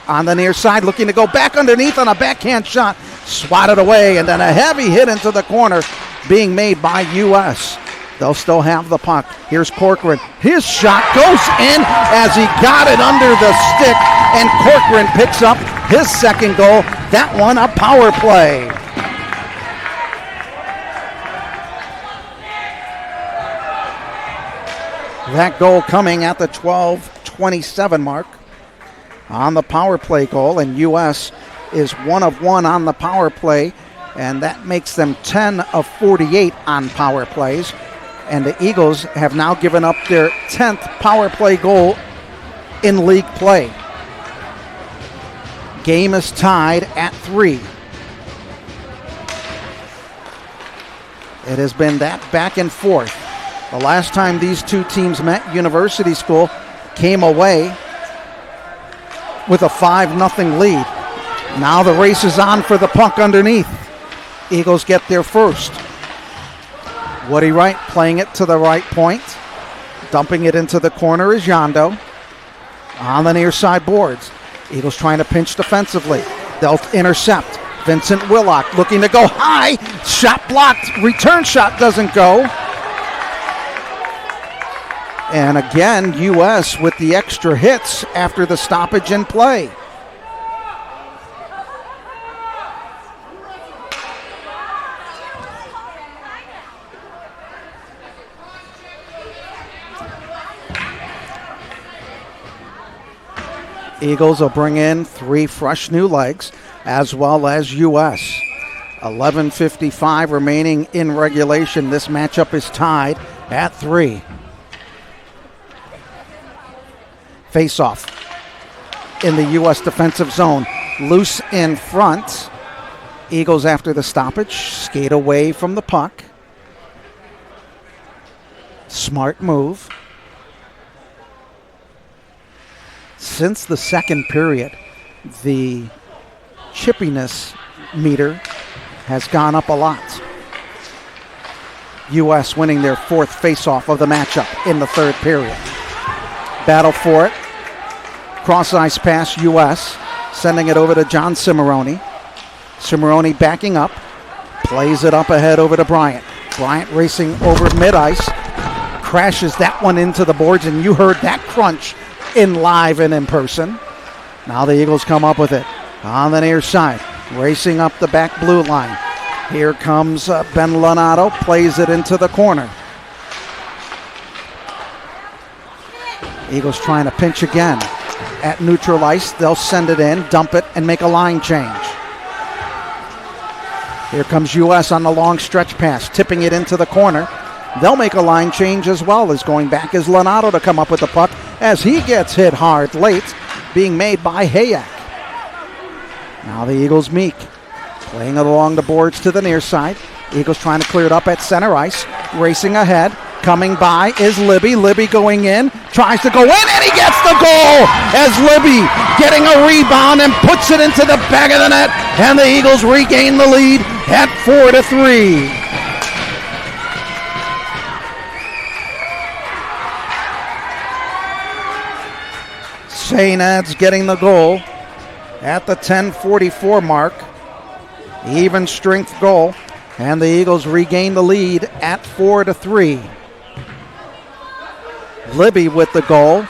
on the near side, looking to go back underneath on a backhand shot. Swatted away, and then a heavy hit into the corner being made by U.S. They'll still have the puck. Here's Corcoran. His shot goes in as he got it under the stick, and Corcoran picks up his second goal. That one a power play. That goal coming at the 12:27 mark on the power play goal, and U.S. is 1 of 1 on the power play, and that makes them 10 of 48 on power plays. And the Eagles have now given up their 10th power play goal in league play. Game is tied at 3. It has been that back and forth. The last time these two teams met, University School came away with a 5-0 lead. Now the race is on for the puck underneath. Eagles get there first. Woody Wright playing it to the right point. Dumping it into the corner is Yondo. On the near side boards. Eagles trying to pinch defensively. They'll intercept. Vincent Willock looking to go high. Shot blocked. Return shot doesn't go. And again, U.S. with the extra hits after the stoppage in play. Eagles will bring in 3 fresh new legs, as well as U.S. 11:55 remaining in regulation. This matchup is tied at 3. Face-off in the U.S. defensive zone. Loose in front. Eagles after the stoppage skate away from the puck. Smart move. Since the second period, the chippiness meter has gone up a lot. U.S. winning their 4th face-off of the matchup in the 3rd period. Battle for it. Cross-ice pass, U.S. Sending it over to John Cimarroni. Cimarroni backing up. Plays it up ahead over to Bryant. Bryant racing over mid-ice. Crashes that one into the boards, and you heard that crunch in live and in person. Now the Eagles come up with it on the near side, racing up the back blue line. Here comes Ben Lonato, plays it into the corner. Eagles trying to pinch again at neutral ice. They'll send it in, dump it, and make a line change. Here comes U.S. on the long stretch pass, tipping it into the corner. They'll make a line change as well, as going back is Lonato to come up with the puck as he gets hit hard late, being made by Hayek. Now the Eagles Meek playing it along the boards to the near side. Eagles trying to clear it up at center ice, racing ahead. Coming by is Libby. Libby going in, tries to go in, and he gets the goal as Libby getting a rebound and puts it into the back of the net, and the Eagles regain the lead at 4-3. St. Ed's getting the goal at the 10:44 mark. Even strength goal, and the Eagles regain the lead at 4-3. Libby with the goal,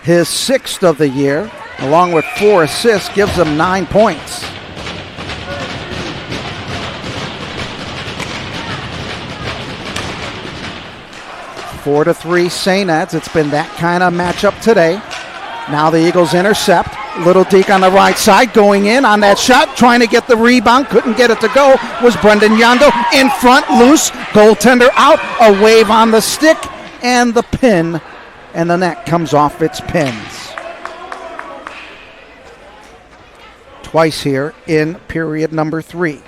his 6th of the year, along with 4 assists, gives him 9 points. Four to 3 St. Ed's. It's been that kind of matchup today. Now the Eagles intercept. Little Deke on the right side, going in on that shot, trying to get the rebound. Couldn't get it to go. Was Brendan Yondo in front, loose. Goaltender out. A wave on the stick, and the pin, and the net comes off its pins. Twice here in period number 3.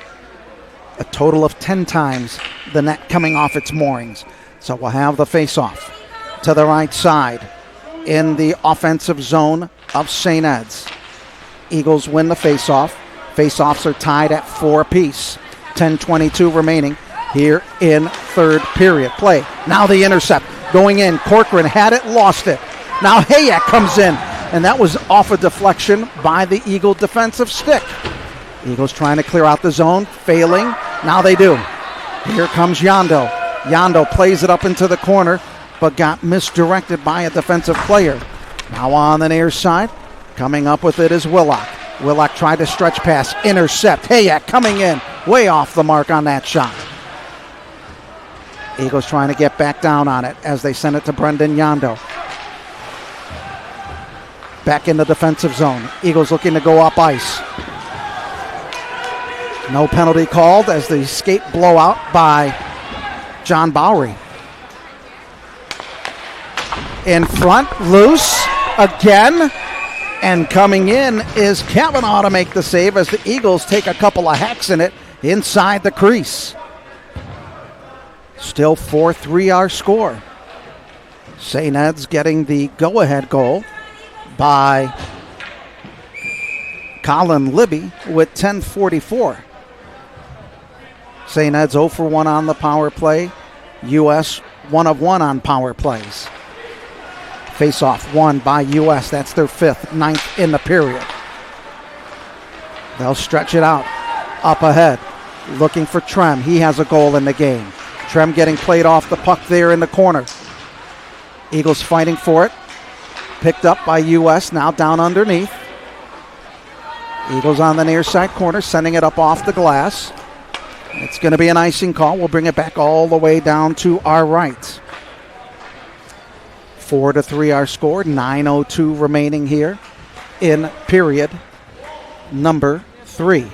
A total of 10 times the net coming off its moorings. So we'll have the face-off to the right side in the offensive zone of St. Ed's. Eagles win the face-off. Face-offs are tied at 4 apiece. 10:22 remaining here in 3rd period play. Now the intercept going in. Corcoran had it, lost it. Now Hayek comes in, and that was off a deflection by the Eagle defensive stick. Eagles trying to clear out the zone, failing. Now they do. Here comes Yondo. Yondo plays it up into the corner, but got misdirected by a defensive player. Now on the near side, coming up with it is Willock. Willock tried to stretch pass, intercept. Hayek coming in, way off the mark on that shot. Eagles trying to get back down on it as they send it to Brendan Yondo. Back in the defensive zone. Eagles looking to go up ice. No penalty called as the skate blowout by John Bowery. In front, loose again. And coming in is Kavanaugh to make the save as the Eagles take a couple of hacks in it inside the crease. Still 4-3 our score. St. Ed's getting the go-ahead goal by Colin Libby with 10:44. St. Ed's 0 for 1 on the power play. U.S. 1 of 1 on power plays. Face-off won by U.S. That's their 5th, 9th in the period. They'll stretch it out. Up ahead. Looking for Trem. He has a goal in the game. Trem getting played off the puck there in the corner. Eagles fighting for it. Picked up by U.S. Now down underneath. Eagles on the near side corner, sending it up off the glass. It's going to be an icing call. We'll bring it back all the way down to our right. 4-3 our score. 9:02 remaining here in period number 3.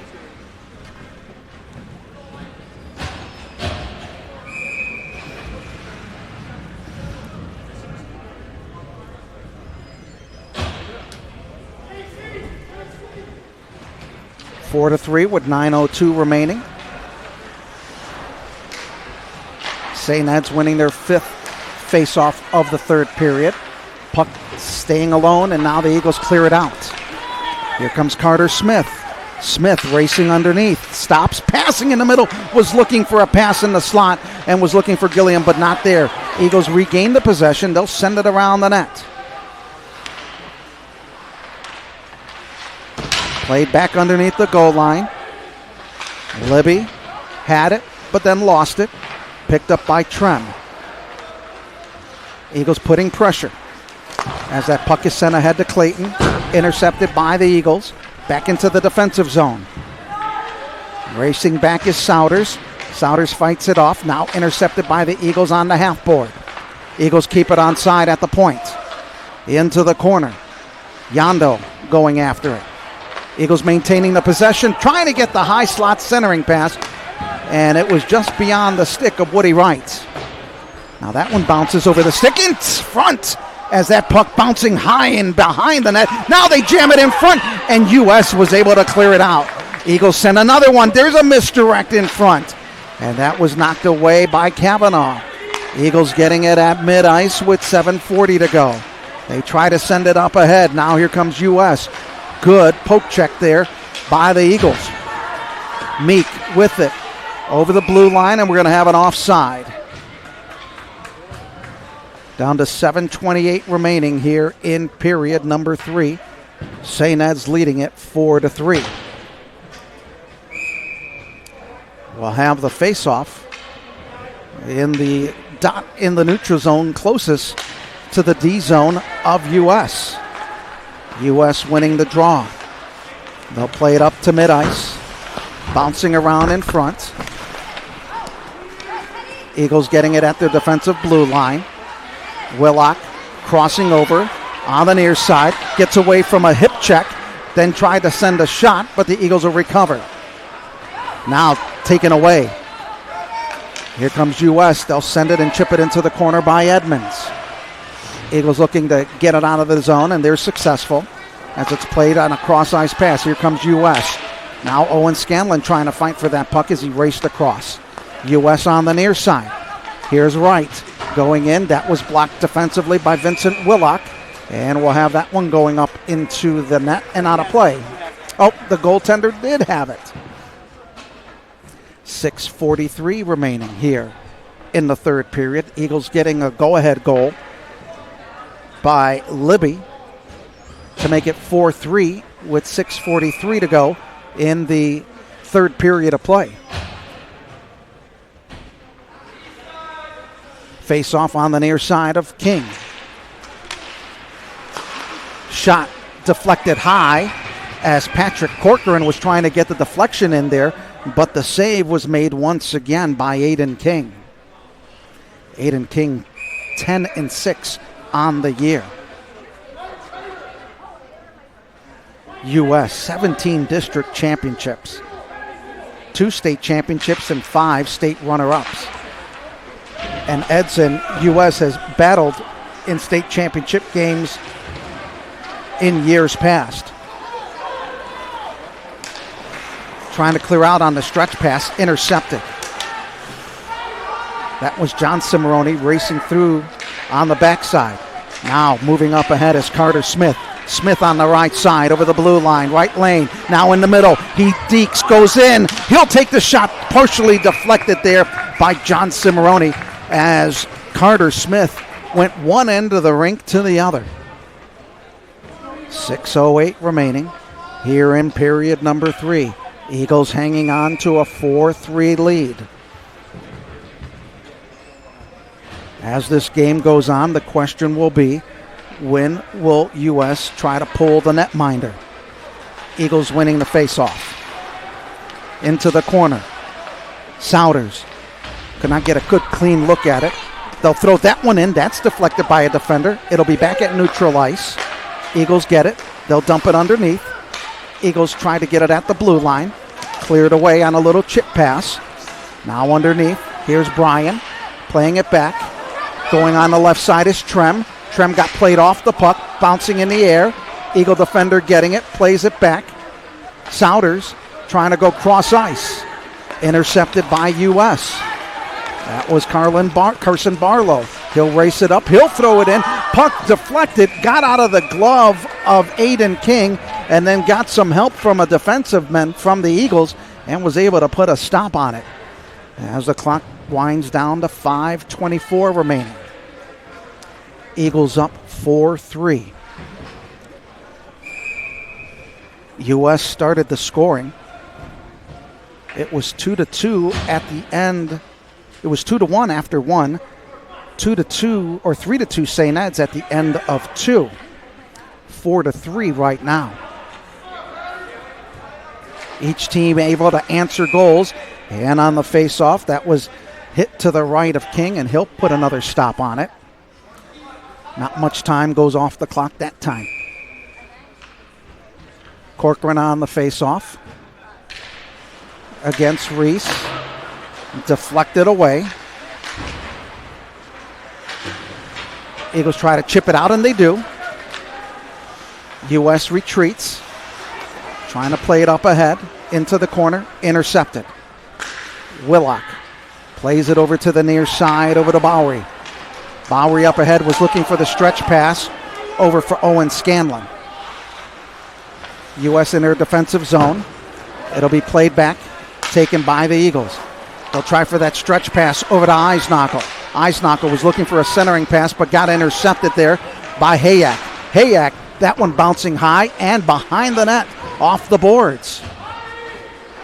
Four to 3 with 9:02 remaining. St. Ed's winning their 5th face-off of the 3rd period. Puck staying alone, and now the Eagles clear it out. Here comes Carter Smith. Smith racing underneath. Stops, passing in the middle. Was looking for a pass in the slot and was looking for Gilliam, but not there. Eagles regain the possession. They'll send it around the net. Played back underneath the goal line. Libby had it, but then lost it. Picked up by Trem. Eagles putting pressure as that puck is sent ahead to Clayton. Intercepted by the Eagles. Back into the defensive zone. Racing back is Souders. Souders fights it off. Now intercepted by the Eagles on the half board. Eagles keep it onside at the point. Into the corner. Yondo going after it. Eagles maintaining the possession, trying to get the high slot centering pass, and it was just beyond the stick of Woody Wright. Now that one bounces over the stick in front as that puck bouncing high and behind the net. Now they jam it in front, and U.S. was able to clear it out. Eagles send another one. There's a misdirect in front, and that was knocked away by Kavanaugh. Eagles getting it at mid-ice with 7:40 to go. They try to send it up ahead. Now here comes U.S. Good poke check there by the Eagles. Meek with it over the blue line, and we're going to have an offside. Down to 7:28 remaining here in period number 3. St. Ed's leading it 4-3. We'll have the face-off in the dot in the neutral zone closest to the D zone of U.S. U.S. winning the draw. They'll play it up to mid-ice. Bouncing around in front. Eagles getting it at their defensive blue line. Willock crossing over on the near side. Gets away from a hip check. Then tried to send a shot, but the Eagles will recover. Now taken away. Here comes U.S. They'll send it and chip it into the corner by Edmonds. Eagles looking to get it out of the zone, and they're successful as it's played on a cross-ice pass. Here comes U.S. Now Owen Scanlon trying to fight for that puck as he raced across. U.S. on the near side. Here's Wright going in. That was blocked defensively by Vincent Willock, and we'll have that one going up into the net and out of play. Oh, the goaltender did have it. 6:43 remaining here in the 3rd period. Eagles getting a go-ahead goal by Libby to make it 4-3 with 6:43 to go in the third period of play. Face off on the near side of King. Shot deflected high as Patrick Corcoran was trying to get the deflection in there, but the save was made once again by Aiden King. Aiden King 10-6 on the year. U.S. 17 district championships, 2 state championships, and 5 state runner-ups. And Edson, U.S. has battled in state championship games in years past. Trying to clear out on the stretch pass, intercepted. That was John Cimarroni racing through on the backside. Now moving up ahead is Carter Smith. Smith on the right side over the blue line, right lane. Now in the middle, he dekes, goes in. He'll take the shot, partially deflected there by John Cimarroni as Carter Smith went one end of the rink to the other. 6:08 remaining here in period number 3. Eagles hanging on to a 4-3 lead. As this game goes on, the question will be, when will U.S. try to pull the netminder? Eagles winning the faceoff. Into the corner. Souders could not get a good clean look at it. They'll throw that one in. That's deflected by a defender. It'll be back at neutral ice. Eagles get it. They'll dump it underneath. Eagles try to get it at the blue line. Cleared away on a little chip pass. Now underneath. Here's Bryan playing it back. Going on the left side is Trem. Trem got played off the puck, bouncing in the air. Eagle defender getting it, plays it back. Souders trying to go cross ice. Intercepted by U.S. That was Carson Barlow. He'll race it up. He'll throw it in. Puck deflected. Got out of the glove of Aiden King and then got some help from a defensive man from the Eagles and was able to put a stop on it. As the clock winds down to 5:24 remaining. Eagles up 4-3. U.S. started the scoring. It was 2-2 at the end. It was 2-1 after 1. 2-2 or 3-2 St. Ed's at the end of 2. 4-3 right now. Each team able to answer goals. And on the face-off, that was hit to the right of King, and he'll put another stop on it. Not much time goes off the clock that time. Corcoran on the face-off against Reese. Deflected away. Eagles try to chip it out, and they do. U.S. retreats. Trying to play it up ahead into the corner. Intercepted. Willock plays it over to the near side, over to Bowery. Bowery up ahead was looking for the stretch pass over for Owen Scanlon. U.S. in their defensive zone. It'll be played back, taken by the Eagles. They'll try for that stretch pass over to Eisnockel. Eisnockel was looking for a centering pass but got intercepted there by Hayak. Hayak, that one bouncing high and behind the net, off the boards.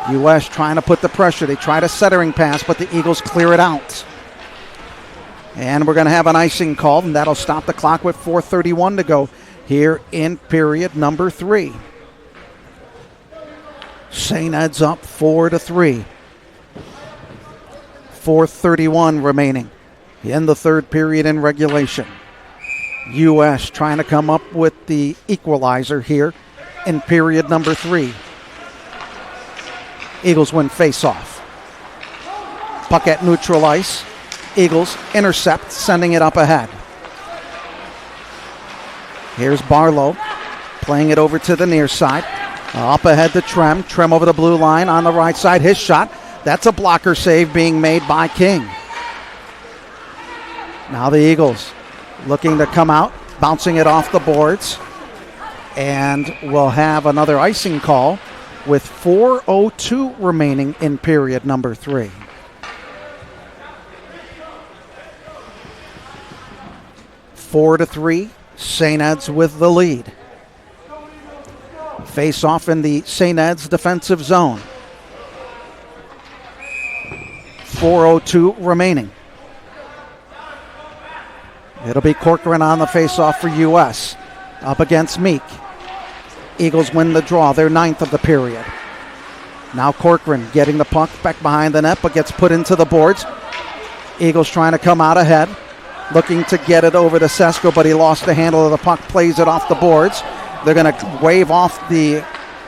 U.S. trying to put the pressure. They try to centering pass, but the Eagles clear it out. And we're going to have an icing called, and that'll stop the clock with 4:31 to go here in period number 3. St. Ed's up 4-3. 4:31 remaining in the third period in regulation. U.S. trying to come up with the equalizer here in period number 3. Eagles win face-off. Puck at neutral ice. Eagles intercept, sending it up ahead. Here's Barlow playing it over to the near side. Up ahead to Trem. Trem over the blue line on the right side. His shot. That's a blocker save being made by King. Now the Eagles looking to come out, bouncing it off the boards. And we'll have another icing call with 4:02 remaining in period number 3. (4-3), St. Ed's with the lead. Face off in the St. Ed's defensive zone. 4:02 remaining. It'll be Corcoran on the face-off for U.S. up against Meek. Eagles win the draw, their 9th of the period. Now Corcoran getting the puck back behind the net, but gets put into the boards. Eagles trying to come out ahead, looking to get it over to Sesko, but he lost the handle of the puck, plays it off the boards. They're going to wave off the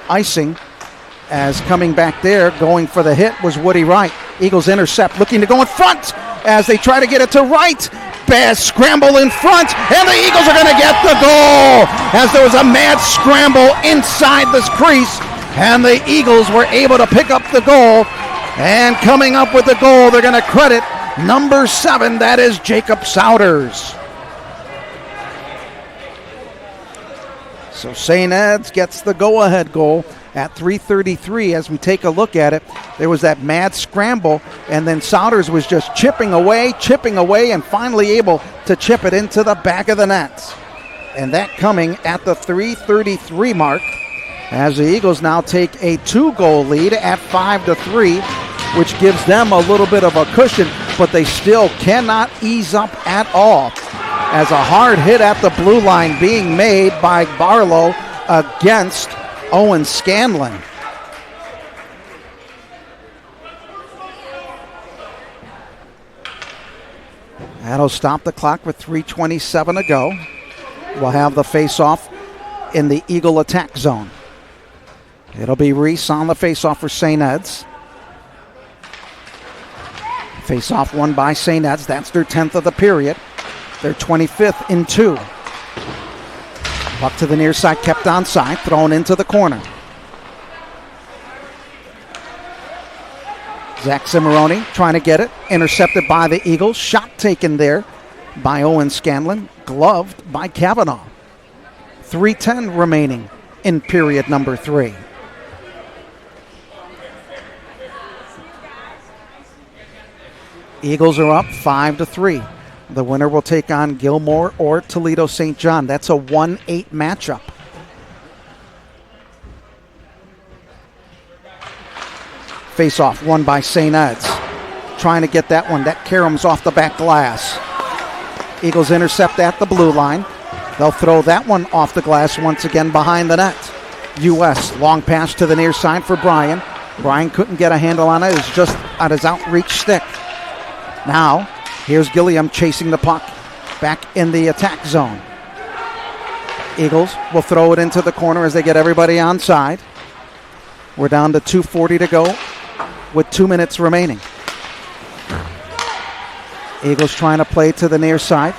icing, as coming back there, going for the hit was Woody Wright. Eagles intercept, looking to go in front as they try to get it to Wright. Bad scramble in front, and the Eagles are going to get the goal as there was a mad scramble inside this crease, and the Eagles were able to pick up the goal. And coming up with the goal, they're going to credit number 7, that is Jacob Souders. So St. Ed's gets the go-ahead goal at 3:33. As we take a look at it, there was that mad scramble, and then Souders was just chipping away, and finally able to chip it into the back of the net. And that coming at the 3:33 mark, as the Eagles now take a 2-goal lead at 5-3, which gives them a little bit of a cushion, but they still cannot ease up at all. As a hard hit at the blue line being made by Barlow against Owen Scanlon. That'll stop the clock with 3:27 to go. We'll have the face-off in the Eagle attack zone. It'll be Reese on the face-off for St. Ed's. Face-off won by St. Ed's. That's their 10th of the period. They're 25th in 2. Puck to the near side, kept onside, thrown into the corner. Zach Cimarroni trying to get it, intercepted by the Eagles. Shot taken there by Owen Scanlon, gloved by Kavanaugh. 3:10 remaining in period number 3. Eagles are up 5-3. The winner will take on Gilmore or Toledo St. John. That's a 1-8 matchup. Face-off won by St. Ed's. Trying to get that one. That caroms off the back glass. Eagles intercept at the blue line. They'll throw that one off the glass once again behind the net. U.S. long pass to the near side for Brian. Brian couldn't get a handle on it. It's just on his outreach stick. Now, here's Gilliam chasing the puck back in the attack zone. Eagles will throw it into the corner as they get everybody onside. We're down to 2:40 to go with 2 minutes remaining. Eagles trying to play to the near side.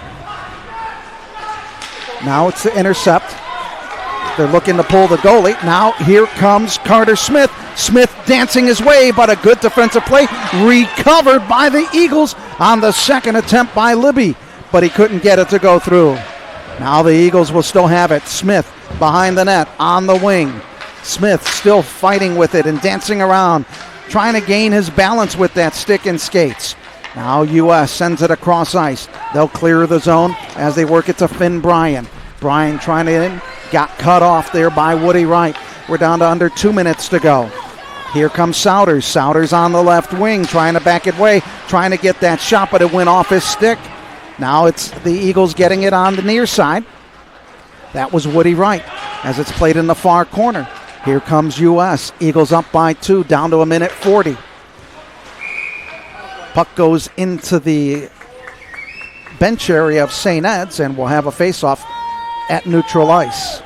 Now it's the intercept. They're looking to pull the goalie. Now here comes Carter Smith. Smith dancing his way, but a good defensive play. Recovered by the Eagles on the second attempt by Libby, but he couldn't get it to go through. Now the Eagles will still have it. Smith behind the net on the wing. Smith still fighting with it and dancing around, trying to gain his balance with that stick and skates. Now U.S. sends it across ice. They'll clear the zone as they work it to Finn Bryan. Bryan trying to in, got cut off there by Woody Wright. We're down to under 2 minutes to go. Here comes Souders. Souders on the left wing, trying to back it away, trying to get that shot, but it went off his stick. Now it's the Eagles getting it on the near side. That was Woody Wright as it's played in the far corner. Here comes U.S. Eagles up by 2, down to 1:40. Puck goes into the bench area of St. Ed's, and we'll have a face-off at neutral ice.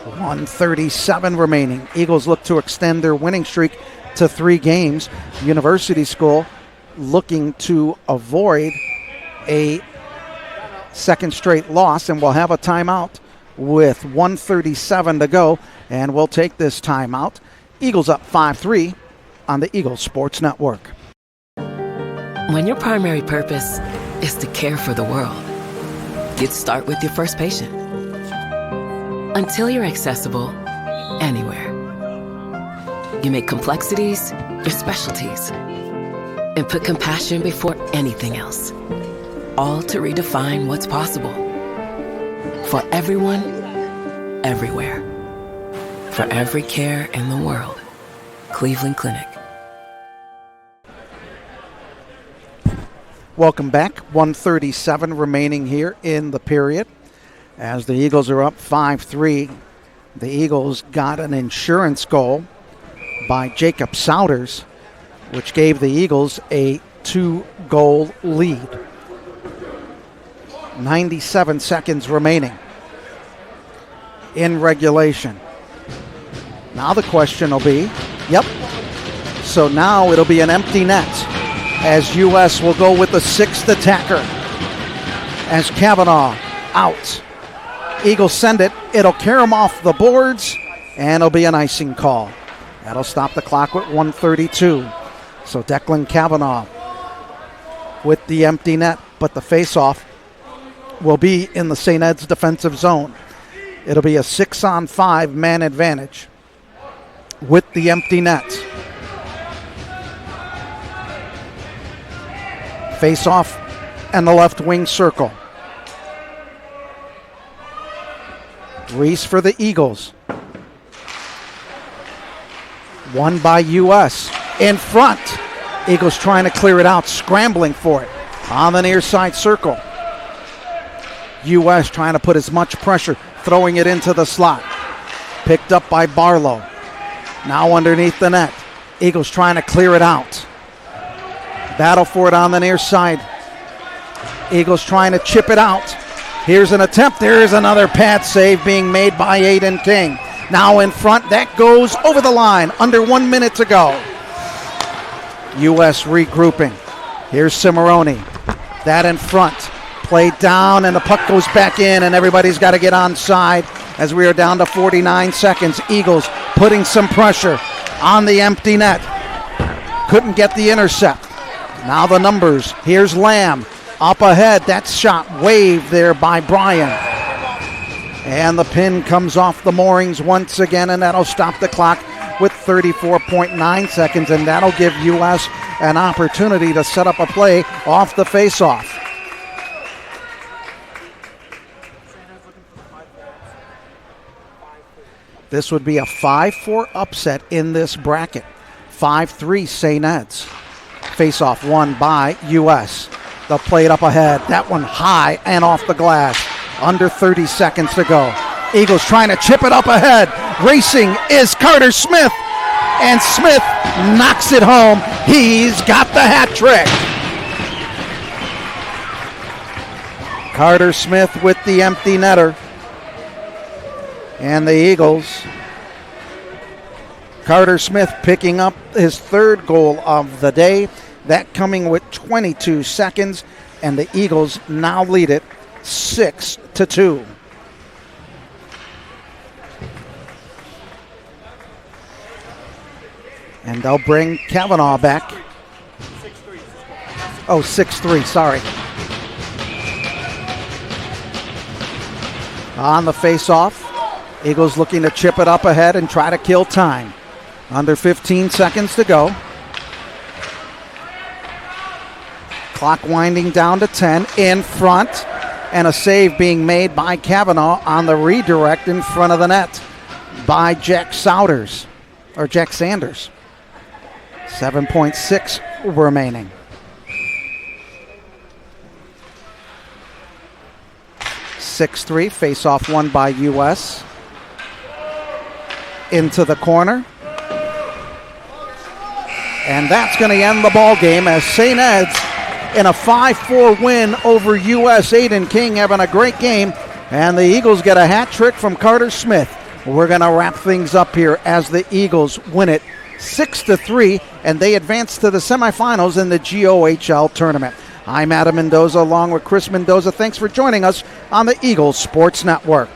1:37 remaining. Eagles look to extend their winning streak to 3 games. University School looking to avoid a second straight loss, and we'll have a timeout with 1:37 to go, and we'll take this timeout. Eagles up 5-3 on the Eagles Sports Network. When your primary purpose is to care for the world, you'd start with your first patient. Until you're accessible anywhere. You make complexities your specialties and put compassion before anything else. All to redefine what's possible. For everyone, everywhere. For every care in the world. Cleveland Clinic. Welcome back. 1:37 remaining here in the period. As the Eagles are up 5-3. The Eagles got an insurance goal by Jacob Souders, which gave the Eagles a 2-goal lead. 97 seconds remaining in regulation. Now the question will be, so now it'll be an empty net as U.S. will go with the 6th attacker as Kavanaugh out. Eagles send it. It'll carry him off the boards, and it'll be an icing call. That'll stop the clock with 1:32. So Declan Kavanaugh with the empty net, but the faceoff will be in the St. Ed's defensive zone. It'll be a 6-on-5 man advantage with the empty net. Faceoff and the left wing circle. Reese for the Eagles. Won by U.S. In front. Eagles trying to clear it out, scrambling for it. On the near side circle. U.S. trying to put as much pressure, throwing it into the slot. Picked up by Barlow. Now underneath the net. Eagles trying to clear it out. Battle for it on the near side. Eagles trying to chip it out. Here's an attempt. There's another pad save being made by Aiden King. Now in front. That goes over the line. Under 1 minute to go. U.S. regrouping. Here's Cimarroni. That in front. Played down, and the puck goes back in, and everybody's got to get onside as we are down to 49 seconds. Eagles putting some pressure on the empty net. Couldn't get the intercept. Now the numbers. Here's Lamb. Up ahead. That shot waved there by Bryan. And the pin comes off the moorings once again, and that'll stop the clock with 34.9 seconds, and that'll give U.S. an opportunity to set up a play off the faceoff. This would be a 5-4 upset in this bracket. 5-3 St. Ed's. Faceoff won by U.S. They'll play it up ahead. That one high and off the glass. Under 30 seconds to go. Eagles trying to chip it up ahead. Racing is Carter Smith. And Smith knocks it home. He's got the hat trick. Carter Smith with the empty netter. And the Eagles. Carter Smith picking up his 3rd goal of the day. That coming with 22 seconds. And the Eagles now lead it 6-2. And they'll bring Kavanaugh back. 6-3, sorry. On the face-off, Eagles looking to chip it up ahead and try to kill time. Under 15 seconds to go. Clock winding down to 10 in front. And a save being made by Kavanaugh on the redirect in front of the net by Jack Sanders. 7.6 remaining. 6-3, face-off won by U.S. Into the corner. And that's going to end the ball game as St. Ed's in a 5-4 win over U.S. Aiden King having a great game. And the Eagles get a hat trick from Carter Smith. We're going to wrap things up here as the Eagles win it 6-3, and they advance to the semifinals in the GOHL tournament. I'm Adam Mendoza along with Chris Mendoza. Thanks for joining us on the Eagles Sports Network.